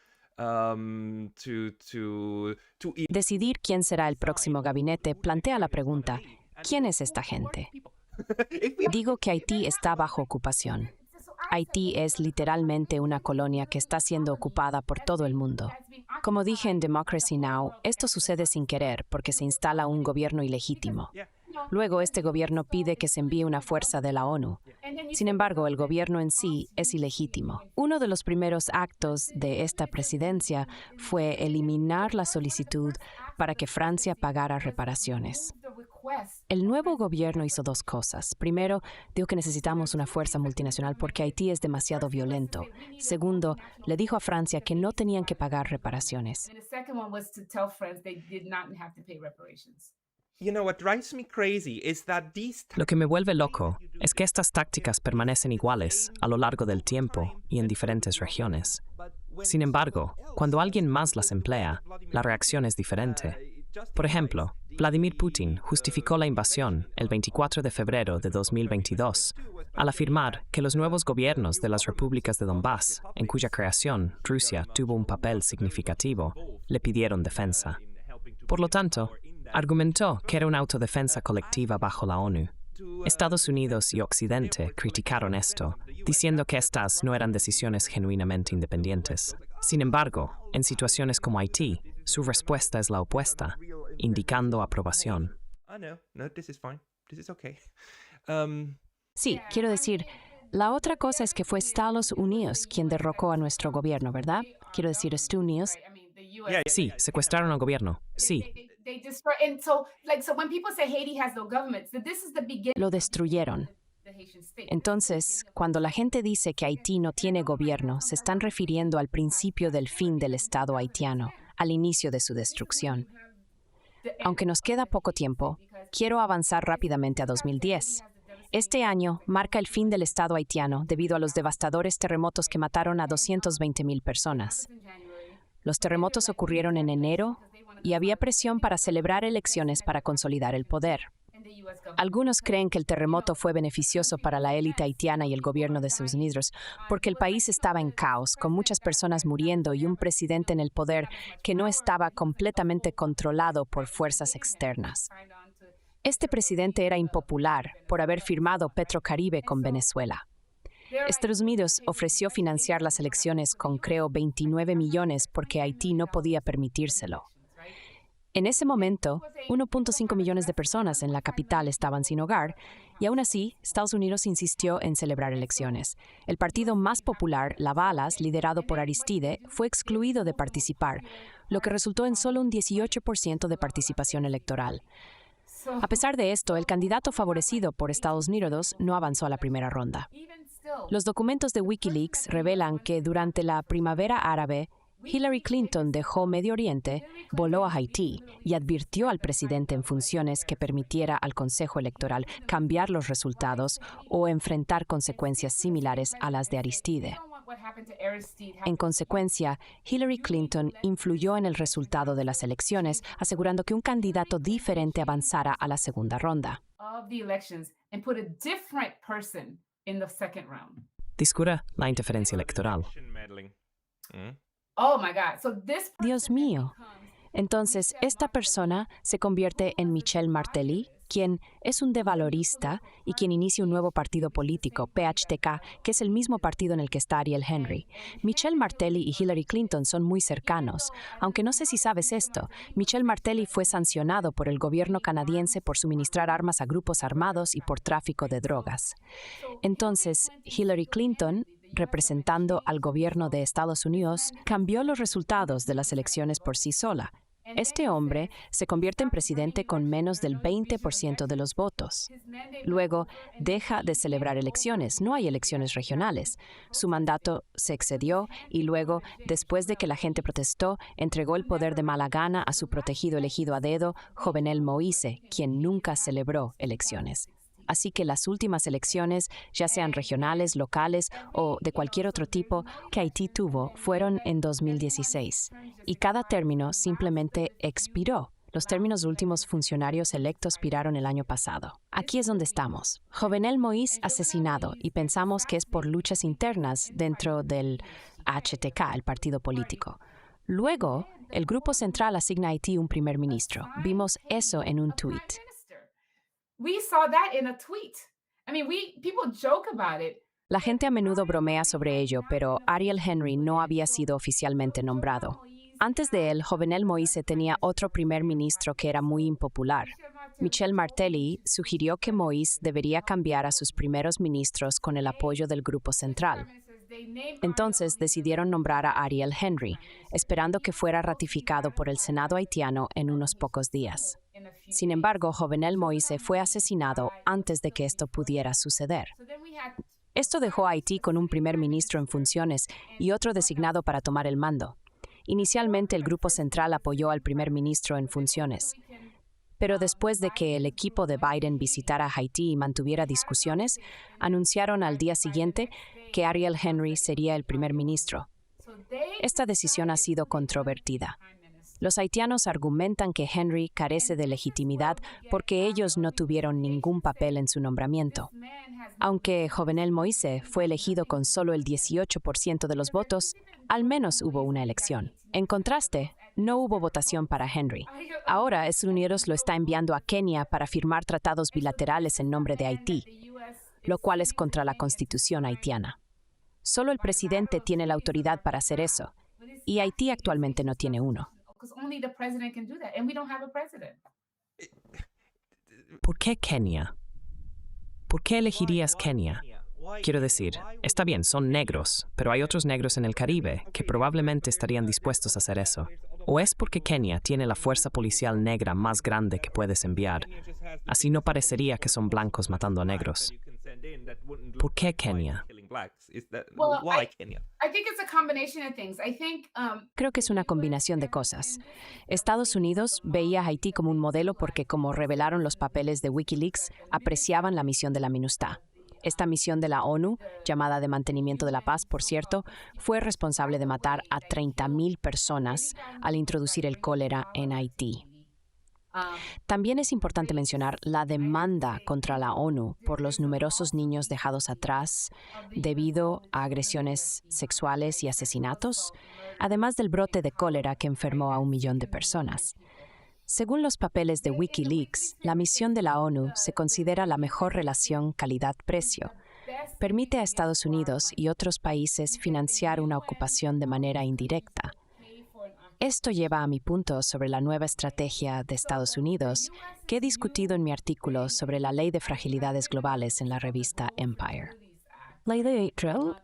Decidir quién será el próximo gabinete plantea la pregunta, ¿quién es esta gente? Digo que Haití está bajo ocupación. Haití es literalmente una colonia que está siendo ocupada por todo el mundo. Como dije en Democracy Now!, esto sucede sin querer porque se instala un gobierno ilegítimo. Luego, este gobierno pide que se envíe una fuerza de la ONU. Sin embargo, el gobierno en sí es ilegítimo. Uno de los primeros actos de esta presidencia fue eliminar la solicitud para que Francia pagara reparaciones. El nuevo gobierno hizo 2 cosas. Primero, dijo que necesitamos una fuerza multinacional porque Haití es demasiado violento. Segundo, le dijo a Francia que no tenían que pagar reparaciones. And the second one was to tell friends they did not have to pay reparations. You know, what drives me crazy is that these lo que me vuelve loco es que estas tácticas permanecen iguales a lo largo del tiempo y en diferentes regiones. Sin embargo, cuando alguien más las emplea, la reacción es diferente. Por ejemplo, Vladimir Putin justificó la invasión el 24 de febrero de 2022 al afirmar que los nuevos gobiernos de las repúblicas de Donbass, en cuya creación Rusia tuvo un papel significativo, le pidieron defensa. Por lo tanto, argumentó que era una autodefensa colectiva bajo la ONU. Estados Unidos y Occidente criticaron esto, diciendo que estas no eran decisiones genuinamente independientes. Sin embargo, en situaciones como Haití, su respuesta es la opuesta, indicando aprobación. No, this is fine. This is okay. Sí, quiero decir, la otra cosa es que fue Estados Unidos quien derrocó a nuestro gobierno, ¿verdad? Quiero decir, Estados Unidos. Sí, secuestraron al gobierno, sí. They destroy, and so when people say Haiti has no government, so this is the beginning Lo destruyeron. of the Haitian state. Entonces, cuando la gente dice que Haití no tiene gobierno, se están refiriendo al principio del fin del Estado haitiano, al inicio de su destrucción. Aunque nos queda poco tiempo, quiero avanzar rápidamente a 2010. Este año marca el fin del Estado haitiano debido a los devastadores terremotos que mataron a 220,000 personas. Los terremotos ocurrieron en enero y había presión para celebrar elecciones para consolidar el poder. Algunos creen que el terremoto fue beneficioso para la élite haitiana y el gobierno de Estados Unidos, porque el país estaba en caos, con muchas personas muriendo y un presidente en el poder que no estaba completamente controlado por fuerzas externas. Este presidente era impopular por haber firmado Petrocaribe con Venezuela. Estados Unidos ofreció financiar las elecciones con, creo, 29 millones porque Haití no podía permitírselo. En ese momento, 1.5 millones de personas en la capital estaban sin hogar, y aún así, Estados Unidos insistió en celebrar elecciones. El partido más popular, la Balas, liderado por Aristide, fue excluido de participar, lo que resultó en solo un 18% de participación electoral. A pesar de esto, el candidato favorecido por Estados Unidos no avanzó a la primera ronda. Los documentos de Wikileaks revelan que durante la primavera árabe, Hillary Clinton dejó Medio Oriente, voló a Haití y advirtió al presidente en funciones que permitiera al Consejo Electoral cambiar los resultados o enfrentar consecuencias similares a las de Aristide. En consecuencia, Hillary Clinton influyó en el resultado de las elecciones, asegurando que un candidato diferente avanzara a la segunda ronda. Discurre la interferencia electoral. Oh my God. So this Dios mío. Entonces, esta persona se convierte en Michel Martelly, quien es un devalorista y quien inicia un nuevo partido político, PHTK, que es el mismo partido en el que está Ariel Henry. Michel Martelly y Hillary Clinton son muy cercanos. Aunque no sé si sabes esto, Michel Martelly fue sancionado por el gobierno canadiense por suministrar armas a grupos armados y por tráfico de drogas. Entonces, Hillary Clinton, representando al gobierno de Estados Unidos, cambió los resultados de las elecciones por sí sola. Este hombre se convierte en presidente con menos del 20% de los votos. Luego, deja de celebrar elecciones. No hay elecciones regionales. Su mandato se excedió y luego, después de que la gente protestó, entregó el poder de mala gana a su protegido elegido a dedo, Jovenel Moïse, quien nunca celebró elecciones. Así que las últimas elecciones, ya sean regionales, locales o de cualquier otro tipo que Haití tuvo, fueron en 2016. Y cada término simplemente expiró. Los términos de últimos funcionarios electos expiraron el año pasado. Aquí es donde estamos. Jovenel Moïse asesinado, y pensamos que es por luchas internas dentro del HTK, el partido político. Luego, el Grupo Central asigna a Haití un primer ministro. Vimos eso en un tuit. We saw that in a tweet. I mean, people joke about it. La gente a menudo bromea sobre ello, pero Ariel Henry no había sido oficialmente nombrado. Antes de él, Jovenel Moïse tenía otro primer ministro que era muy impopular. Michel Martelly sugirió que Moïse debería cambiar a sus primeros ministros con el apoyo del Grupo Central. Entonces decidieron nombrar a Ariel Henry, esperando que fuera ratificado por el Senado haitiano en unos pocos días. Sin embargo, Jovenel Moïse fue asesinado antes de que esto pudiera suceder. Esto dejó a Haití con un primer ministro en funciones y otro designado para tomar el mando. Inicialmente, el Grupo Central apoyó al primer ministro en funciones. Pero después de que el equipo de Biden visitara Haití y mantuviera discusiones, anunciaron al día siguiente que Ariel Henry sería el primer ministro. Esta decisión ha sido controvertida. Los haitianos argumentan que Henry carece de legitimidad porque ellos no tuvieron ningún papel en su nombramiento. Aunque Jovenel Moïse fue elegido con solo el 18% de los votos, al menos hubo una elección. En contraste, no hubo votación para Henry. Ahora, Estados Unidos lo está enviando a Kenia para firmar tratados bilaterales en nombre de Haití, lo cual es contra la Constitución haitiana. Solo el presidente tiene la autoridad para hacer eso, y Haití actualmente no tiene uno. ¿Por qué Kenia? ¿Por qué elegirías Kenia? Quiero decir, está bien, son negros, pero hay otros negros en el Caribe que probablemente estarían dispuestos a hacer eso. ¿O es porque Kenia tiene la fuerza policial negra más grande que puedes enviar? Así no parecería que son blancos matando a negros. ¿Por qué Kenia? Creo que es una combinación de cosas. Estados Unidos veía a Haití como un modelo porque, como revelaron los papeles de Wikileaks, apreciaban la misión de la MINUSTAH. Esta misión de la ONU, llamada de mantenimiento de la paz, por cierto, fue responsable de matar a 30,000 personas al introducir el cólera en Haití. También es importante mencionar la demanda contra la ONU por los numerosos niños dejados atrás debido a agresiones sexuales y asesinatos, además del brote de cólera que enfermó a 1 millón de personas. Según los papeles de Wikileaks, la misión de la ONU se considera la mejor relación calidad-precio. Permite a Estados Unidos y otros países financiar una ocupación de manera indirecta. Esto lleva a mi punto sobre la nueva estrategia de Estados Unidos que he discutido en mi artículo sobre la Ley de Fragilidades Globales en la revista Empire. La ley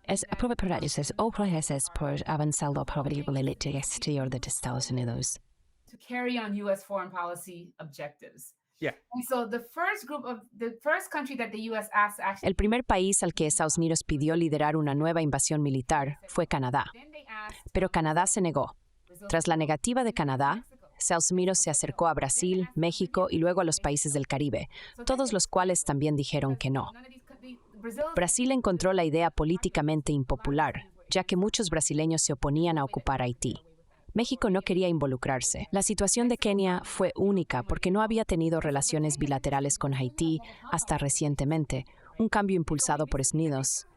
es aprobada por países o países por avanzar la probabilidad exterior de Estados Unidos. To carry on U.S. foreign policy objectives. Yeah. And so the first country that the U.S. asked actually. El primer país al que Estados Unidos pidió liderar una nueva invasión militar fue Canadá, pero Canadá se negó. Tras la negativa de Canadá, Estados Unidos se acercó a Brasil, México y luego a los países del Caribe, todos los cuales también dijeron que no. Brasil encontró la idea políticamente impopular, ya que muchos brasileños se oponían a ocupar Haití. México no quería involucrarse. La situación de Kenia fue única porque no había tenido relaciones bilaterales con Haití hasta recientemente, un cambio impulsado por Estados Unidos.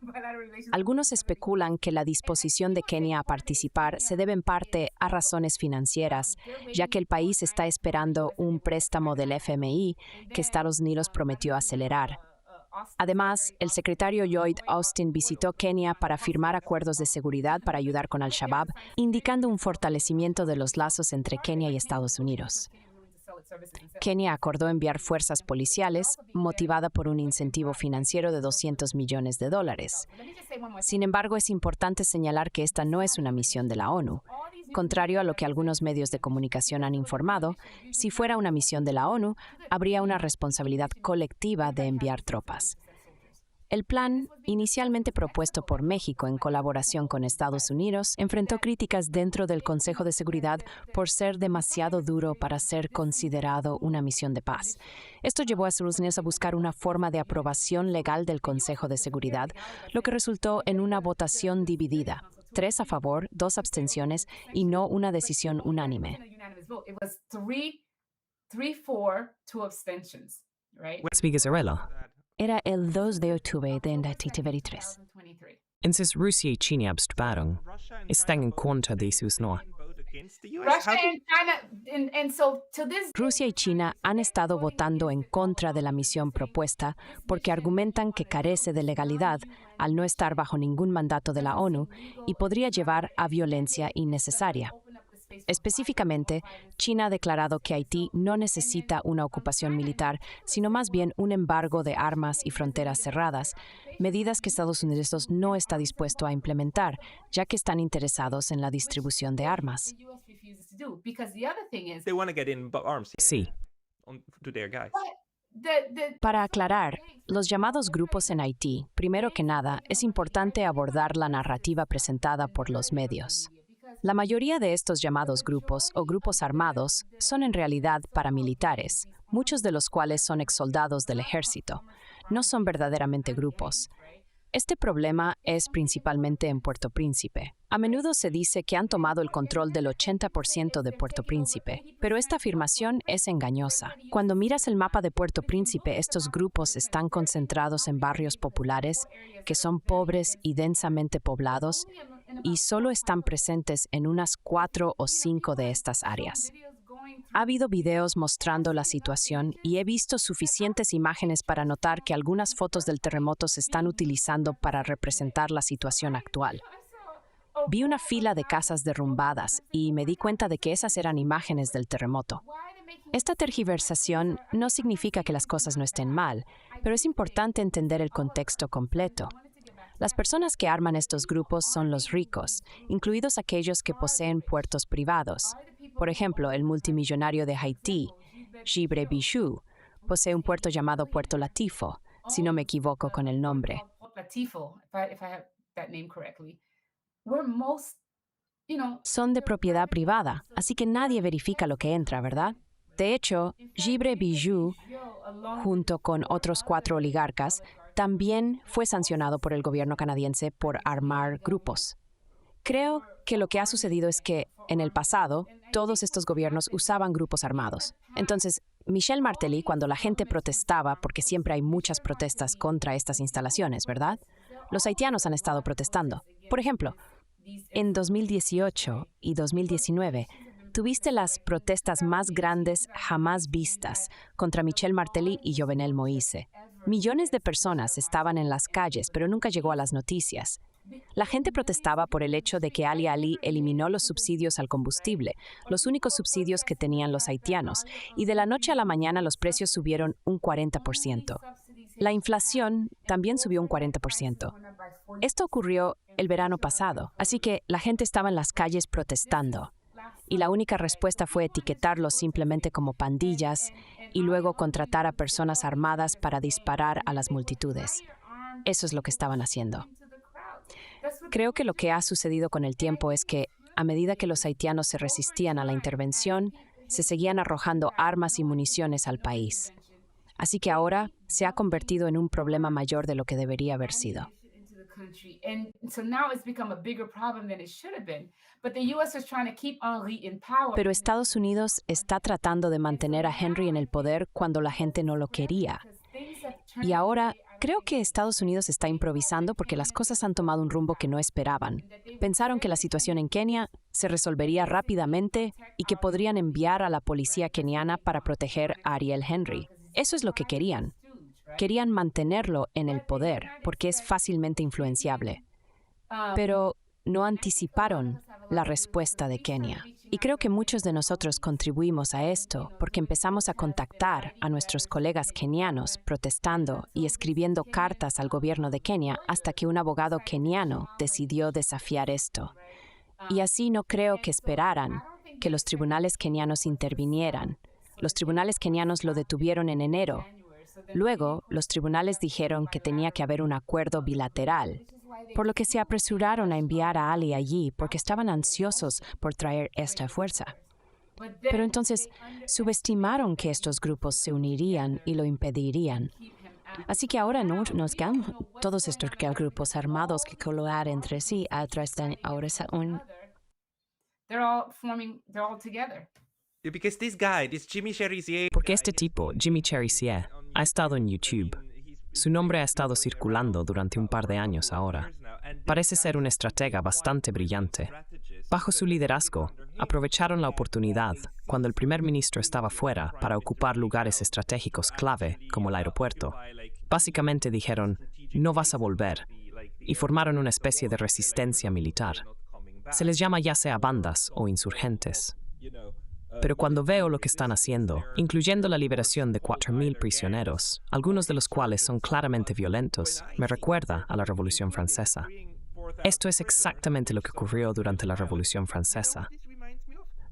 Algunos especulan que la disposición de Kenia a participar se debe en parte a razones financieras, ya que el país está esperando un préstamo del FMI que Estados Unidos prometió acelerar. Además, el secretario Lloyd Austin visitó Kenia para firmar acuerdos de seguridad para ayudar con Al-Shabaab, indicando un fortalecimiento de los lazos entre Kenia y Estados Unidos. Kenia acordó enviar fuerzas policiales, motivada por un incentivo financiero de $200 millones. Sin embargo, es importante señalar que esta no es una misión de la ONU. Contrario a lo que algunos medios de comunicación han informado, si fuera una misión de la ONU, habría una responsabilidad colectiva de enviar tropas. El plan, inicialmente propuesto por México en colaboración con Estados Unidos, enfrentó críticas dentro del Consejo de Seguridad por ser demasiado duro para ser considerado una misión de paz. Esto llevó a Estados Unidos a buscar una forma de aprobación legal del Consejo de Seguridad, lo que resultó en una votación dividida. 3 a favor, 2 abstenciones y no una decisión unánime. Zarela. Era el 2 de octubre de 2023. Entonces Rusia y China abstuvieron. Están en contra de sus no. Rusia y China han estado votando en contra de la misión propuesta porque argumentan que carece de legalidad al no estar bajo ningún mandato de la ONU y podría llevar a violencia innecesaria. Específicamente, China ha declarado que Haití no necesita una ocupación militar, sino más bien un embargo de armas y fronteras cerradas, medidas que Estados Unidos no está dispuesto a implementar, ya que están interesados en la distribución de armas. They want to get in arms Sí. to their guys. Para aclarar, los llamados grupos en Haití, primero que nada, es importante abordar la narrativa presentada por los medios. La mayoría de estos llamados grupos o grupos armados son en realidad paramilitares, muchos de los cuales son exsoldados del ejército. No son verdaderamente grupos. Este problema es principalmente en Puerto Príncipe. A menudo se dice que han tomado el control del 80% de Puerto Príncipe, pero esta afirmación es engañosa. Cuando miras el mapa de Puerto Príncipe, estos grupos están concentrados en barrios populares que son pobres y densamente poblados y solo están presentes en unas 4 o 5 de estas áreas. Ha habido videos mostrando la situación y he visto suficientes imágenes para notar que algunas fotos del terremoto se están utilizando para representar la situación actual. Vi una fila de casas derrumbadas y me di cuenta de que esas eran imágenes del terremoto. Esta tergiversación no significa que las cosas no estén mal, pero es importante entender el contexto completo. Las personas que arman estos grupos son los ricos, incluidos aquellos que poseen puertos privados. Por ejemplo, el multimillonario de Haití, Gibre Bijou, posee un puerto llamado Puerto Latifo, si no me equivoco con el nombre. Son de propiedad privada, así que nadie verifica lo que entra, ¿verdad? De hecho, Gibre Bijou, junto con otros 4 oligarcas, también fue sancionado por el gobierno canadiense por armar grupos. Creo que lo que ha sucedido es que, en el pasado, todos estos gobiernos usaban grupos armados. Entonces, Michel Martelly, cuando la gente protestaba, porque siempre hay muchas protestas contra estas instalaciones, ¿verdad? Los haitianos han estado protestando. Por ejemplo, en 2018 y 2019, tuviste las protestas más grandes jamás vistas contra Michel Martelly y Jovenel Moïse. Millones de personas estaban en las calles, pero nunca llegó a las noticias. La gente protestaba por el hecho de que Ali Ali eliminó los subsidios al combustible, los únicos subsidios que tenían los haitianos, y de la noche a la mañana los precios subieron un 40%. La inflación también subió un 40%. Esto ocurrió el verano pasado, así que la gente estaba en las calles protestando. Y la única respuesta fue etiquetarlos simplemente como pandillas y luego contratar a personas armadas para disparar a las multitudes. Eso es lo que estaban haciendo. Creo que lo que ha sucedido con el tiempo es que, a medida que los haitianos se resistían a la intervención, se seguían arrojando armas y municiones al país. Así que ahora se ha convertido en un problema mayor de lo que debería haber sido. Pero Estados Unidos está tratando de mantener a Henry en el poder cuando la gente no lo quería. Y ahora creo que Estados Unidos está improvisando porque las cosas han tomado un rumbo que no esperaban. Pensaron que la situación en Kenia se resolvería rápidamente y que podrían enviar a la policía keniana para proteger a Ariel Henry. Eso es lo que querían. Querían mantenerlo en el poder porque es fácilmente influenciable. Pero no anticiparon la respuesta de Kenia. Y creo que muchos de nosotros contribuimos a esto porque empezamos a contactar a nuestros colegas kenianos protestando y escribiendo cartas al gobierno de Kenia hasta que un abogado keniano decidió desafiar esto. Y así no creo que esperaran que los tribunales kenianos intervinieran. Los tribunales kenianos lo detuvieron en enero. Luego, los tribunales dijeron que tenía que haber un acuerdo bilateral, por lo que se apresuraron a enviar a Ali allí porque estaban ansiosos por traer esta fuerza. Pero entonces subestimaron que estos grupos se unirían y lo impedirían. Así que ahora no nos quedan todos estos grupos armados que colaboran entre sí atrás de ahora un... Porque este tipo, Jimmy Cherizier, ha estado en YouTube. Su nombre ha estado circulando durante un par de años ahora. Parece ser un estratega bastante brillante. Bajo su liderazgo, aprovecharon la oportunidad cuando el primer ministro estaba fuera para ocupar lugares estratégicos clave, como el aeropuerto. Básicamente dijeron, no vas a volver, y formaron una especie de resistencia militar. Se les llama ya sea bandas o insurgentes. Pero cuando veo lo que están haciendo, incluyendo la liberación de 4,000 prisioneros, algunos de los cuales son claramente violentos, me recuerda a la Revolución Francesa. Esto es exactamente lo que ocurrió durante la Revolución Francesa.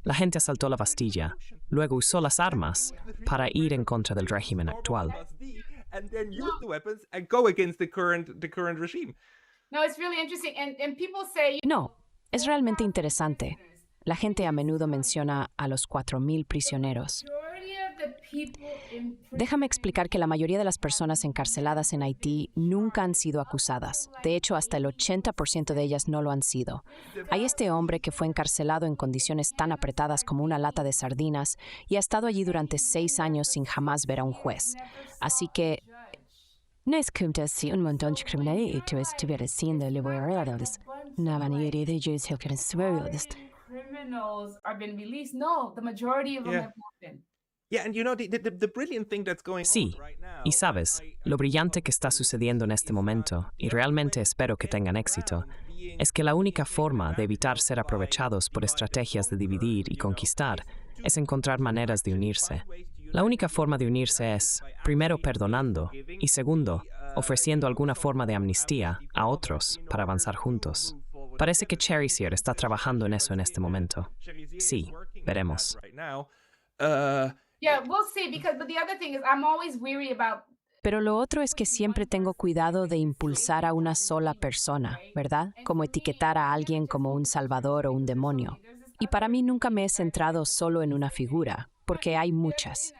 La gente asaltó la Bastilla, luego usó las armas para ir en contra del régimen actual. No, es realmente interesante. La gente a menudo menciona a los 4,000 prisioneros. Déjame explicar que la mayoría de las personas encarceladas en Haití nunca han sido acusadas. De hecho, hasta el 80% de ellas no lo han sido. Hay este hombre que fue encarcelado en condiciones tan apretadas como una lata de sardinas y ha estado allí durante 6 años sin jamás ver a un juez. Así que No es como si un montón de criminales estuviera siendo liberados. La mayoría de ellos eran sueldos. Criminals are being released. No, the majority of them Yeah. have not been. Yeah, and you know the brilliant thing that's going Sí, on right now. y sabes, lo brillante que está sucediendo en este momento, y realmente espero que tengan éxito, es que la única forma de evitar ser aprovechados por estrategias de dividir y conquistar es encontrar maneras de unirse. La única forma de unirse es, primero, perdonando, y segundo, ofreciendo alguna forma de amnistía a otros para avanzar juntos. Parece que Cherryseer está trabajando en eso en este momento. Sí, veremos. Right now. Yeah, we'll see. But the other thing is, I'm always weary about. Pero lo otro es que siempre tengo cuidado de impulsar a una sola persona, ¿verdad? Como etiquetar a alguien como un salvador o un demonio. Y para mí nunca me he centrado solo en una figura, porque hay muchas.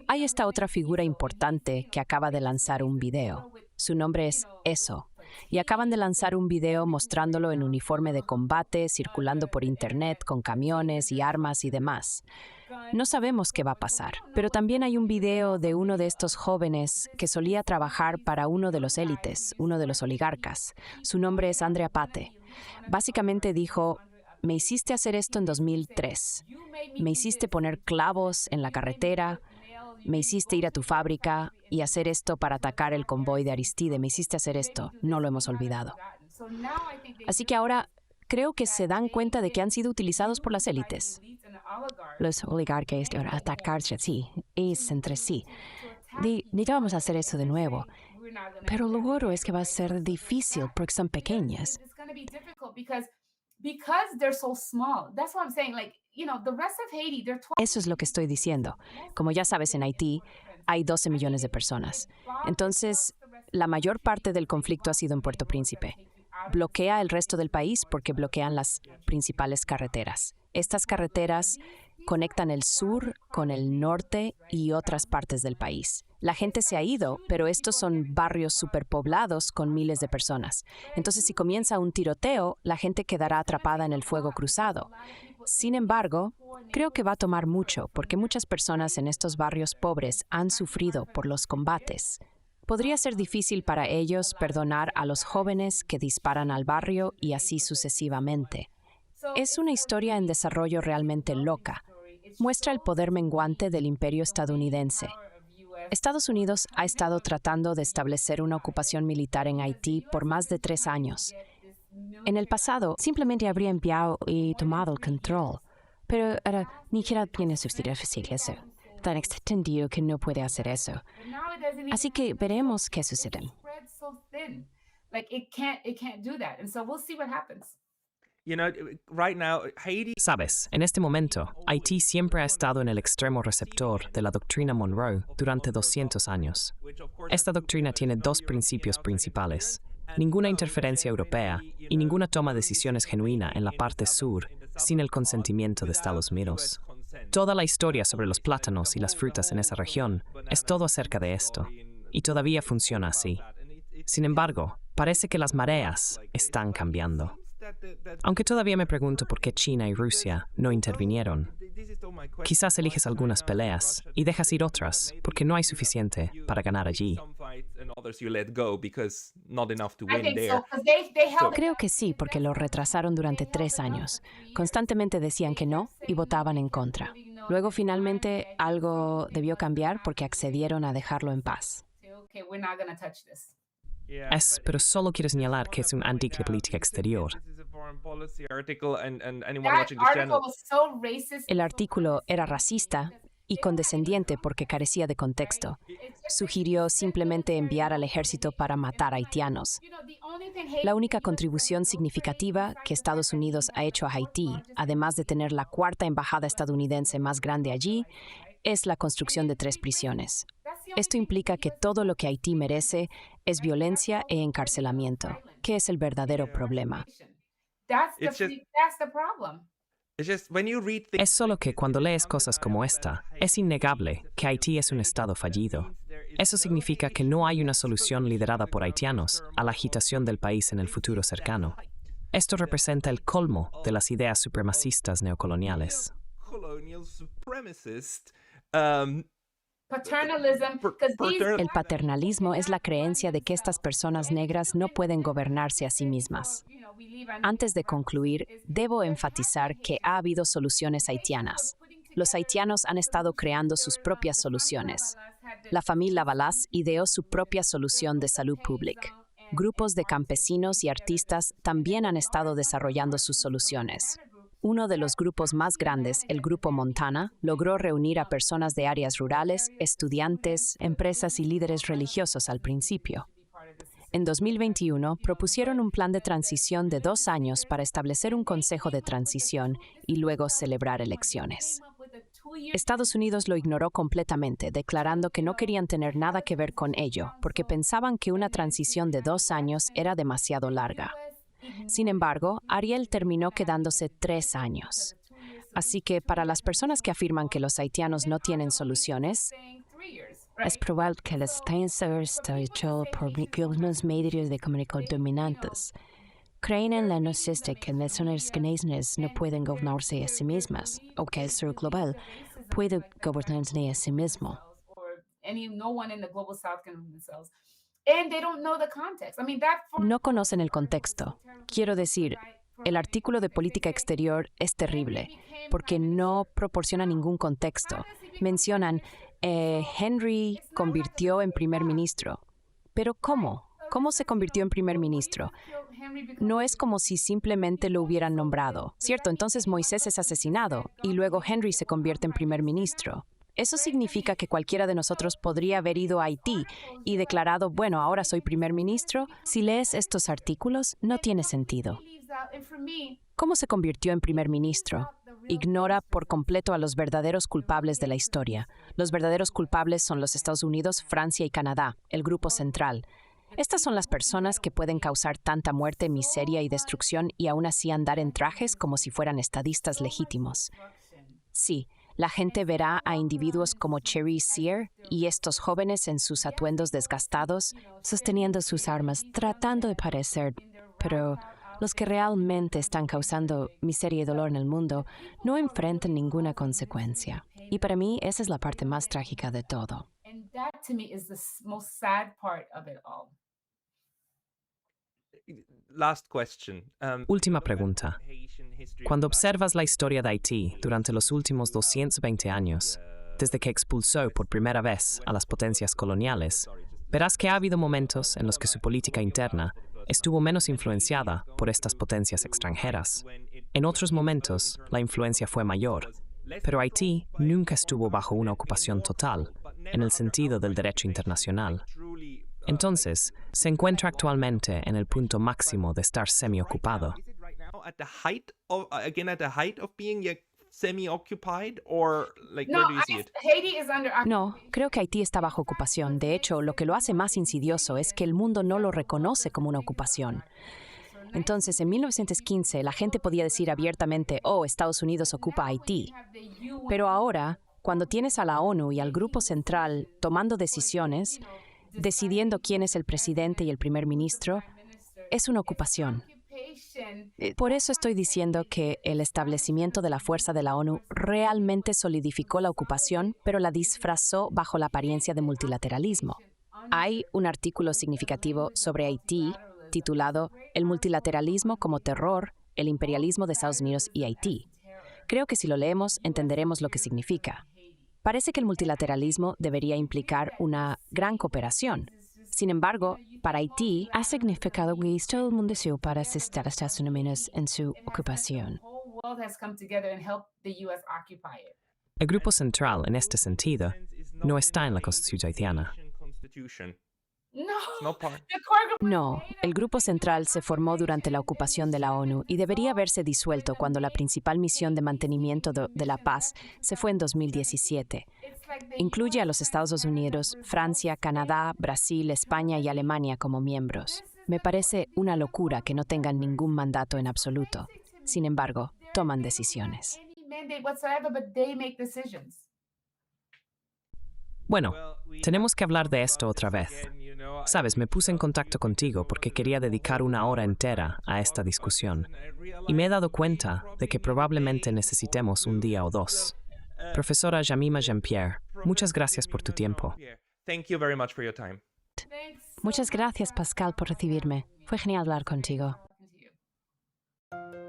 Hay esta otra figura importante que acaba de lanzar un video. Su nombre es Eso. Y acaban de lanzar un video mostrándolo en uniforme de combate, circulando por internet con camiones y armas y demás. No sabemos qué va a pasar, pero también hay un video de uno de estos jóvenes que solía trabajar para uno de los élites, uno de los oligarcas. Su nombre es Andrea Pate. Básicamente dijo: me hiciste hacer esto en 2003. Me hiciste poner clavos en la carretera. Me hiciste ir a tu fábrica y hacer esto para atacar el convoy de Aristide. Me hiciste hacer esto. No lo hemos olvidado. Así que ahora creo que se dan cuenta de que han sido utilizados por las élites. Los oligarcas de atacarse sí, es entre sí. Necesitamos hacer eso de nuevo. Pero lo otro es que va a ser difícil porque son pequeñas. It's going to be difficult because they're so small. That's what I'm saying. Like, the rest of Haiti, they're 12. Eso es lo que estoy diciendo. Como ya sabes, en Haití hay 12 millones de personas. Entonces, la mayor parte del conflicto ha sido en Puerto Príncipe. Bloquea el resto del país porque bloquean las principales carreteras. Estas carreteras conectan el sur con el norte y otras partes del país. La gente se ha ido, pero estos son barrios superpoblados con miles de personas. Entonces, si comienza un tiroteo, la gente quedará atrapada en el fuego cruzado. Sin embargo, creo que va a tomar mucho, porque muchas personas en estos barrios pobres han sufrido por los combates. Podría ser difícil para ellos perdonar a los jóvenes que disparan al barrio y así sucesivamente. Es una historia en desarrollo realmente loca. Muestra el poder menguante del imperio estadounidense. Estados Unidos ha estado tratando de establecer una ocupación militar en Haití por más de 3 años. En el pasado, Simplemente habría enviado y tomado el control. Pero ahora ni siquiera tiene suficiente eso. Tan extendido que no puede hacer eso. Así que veremos qué sucede. Spread so thin. Like, it can't do that. And so we'll see what happens. You know, right now, Haiti. Sabes, en este momento, Haití siempre ha estado en el extremo receptor de la doctrina Monroe durante 200 años. Esta doctrina tiene 2 principios principales: ninguna interferencia europea y ninguna toma de decisiones genuina en la parte sur sin el consentimiento de Estados Unidos. Toda la historia sobre los plátanos y las frutas en esa región es todo acerca de esto, y todavía funciona así. Sin embargo, parece que las mareas están cambiando. Aunque todavía me pregunto por qué China y Rusia no intervinieron. Quizás eliges algunas peleas y dejas ir otras porque no hay suficiente para ganar allí. I think so, because they held creo que sí, porque lo retrasaron durante 3 años. Constantemente decían que no y votaban en contra. Luego, finalmente, algo debió cambiar porque accedieron a dejarlo en paz. okay, we're not going to touch this. Pero solo quiero señalar que es un anti-política exterior. That article was so racist. El artículo era racista y condescendiente porque carecía de contexto. Sugirió simplemente enviar al ejército para matar haitianos. La única contribución significativa que Estados Unidos ha hecho a Haití, además de tener la 4ª embajada estadounidense más grande allí, es la construcción de 3 prisiones. Esto implica que todo lo que Haití merece es violencia e encarcelamiento, que es el verdadero problema. That's It's just- the problem. Es solo que cuando lees cosas como esta, es innegable que Haití es un estado fallido. Eso significa que no hay una solución liderada por haitianos a la agitación del país en el futuro cercano. Esto representa el colmo de las ideas supremacistas neocoloniales. El paternalismo es la creencia de que estas personas negras no pueden gobernarse a sí mismas. Antes de concluir, debo enfatizar que ha habido soluciones haitianas. Los haitianos han estado creando sus propias soluciones. La familia Lavalas ideó su propia solución de salud pública. Grupos de campesinos y artistas también han estado desarrollando sus soluciones. Uno de los grupos más grandes, el Grupo Montana, logró reunir a personas de áreas rurales, estudiantes, empresas y líderes religiosos al principio. En 2021, propusieron un plan de transición de 2 años para establecer un consejo de transición y luego celebrar elecciones. Estados Unidos lo ignoró completamente, declarando que no querían tener nada que ver con ello, porque pensaban que una transición de 2 años era demasiado larga. Sin embargo, Ariel terminó quedándose 3 años. Así que para las personas que afirman que los haitianos no tienen soluciones, Es probable que las tendencias están por algunos medios de comunicación dominantes. Creen en la noción de que las naciones canadienses no pueden gobernarse a sí mismas, o que el sur global puede gobernarse a sí mismo. no conocen el contexto. Quiero decir, el artículo de política exterior es terrible, porque no proporciona ningún contexto. Mencionan, Henry convirtió en primer ministro. ¿Pero cómo? ¿Cómo se convirtió en primer ministro? No es como si simplemente lo hubieran nombrado, ¿cierto? Entonces Moisés es asesinado y luego Henry se convierte en primer ministro. Eso significa que cualquiera de nosotros podría haber ido a Haití y declarado, bueno, ahora soy primer ministro. Si lees estos artículos, no tiene sentido. ¿Cómo se convirtió en primer ministro? Ignora por completo a los verdaderos culpables de la historia. Los verdaderos culpables son los Estados Unidos, Francia y Canadá, el Grupo Central. Estas son las personas que pueden causar tanta muerte, miseria y destrucción y aún así andar en trajes como si fueran estadistas legítimos. Sí, la gente verá a individuos como Cherry Sear y estos jóvenes en sus atuendos desgastados, Sosteniendo sus armas, tratando de parecer, pero los que realmente están causando miseria y dolor en el mundo no enfrentan ninguna consecuencia. Y para mí, esa es la parte más trágica de todo. Last question. Última pregunta. Cuando observas la historia de Haití durante los últimos 220 años, desde que expulsó por primera vez a las potencias coloniales, verás que ha habido momentos en los que su política interna estuvo menos influenciada por estas potencias extranjeras. En otros momentos, la influencia fue mayor, pero Haití nunca estuvo bajo una ocupación total, en el sentido del derecho internacional. Entonces, se encuentra actualmente en el punto máximo de estar semi-ocupado. At the height of being semi-occupied, or like where do you see it? No, creo que Haití está bajo ocupación. De hecho, lo que lo hace más insidioso es que el mundo no lo reconoce como una ocupación. Entonces, en 1915, la gente podía decir abiertamente, oh, Estados Unidos ocupa Haití. Pero ahora, cuando tienes a la ONU y al Grupo Central tomando decisiones, decidiendo quién es el presidente y el primer ministro, es una ocupación. Por eso estoy diciendo que el establecimiento de la fuerza de la ONU realmente solidificó la ocupación, pero la disfrazó bajo la apariencia de multilateralismo. Hay un artículo significativo sobre Haití titulado El multilateralismo como terror, el imperialismo de Estados Unidos y Haití. Creo que si lo leemos entenderemos lo que significa. Parece que el multilateralismo debería implicar una gran cooperación. Sin embargo, para Haití Ha significado que todo el mundo se para asistir a Estados Unidos en su ocupación. El Grupo Central, en este sentido, no está en la Constitución haitiana. No, el Grupo Central se formó durante la ocupación de la ONU y debería haberse disuelto cuando la principal misión de mantenimiento de la paz se fue en 2017. Incluye a los Estados Unidos, Francia, Canadá, Brasil, España y Alemania como miembros. Me parece una locura que no tengan ningún mandato en absoluto. Sin embargo, toman decisiones. any mandate whatsoever, but they make decisions. Bueno, tenemos que hablar de esto otra vez. Sabes, me puse en contacto contigo porque quería dedicar una hora entera a esta discusión. Y me he dado cuenta de que probablemente necesitemos un día o dos. Profesora Jamima Jean-Pierre, muchas gracias por tu tiempo. Thank you very much for your time. Thanks. Muchas gracias, Pascal, por recibirme. Fue genial hablar contigo. To you.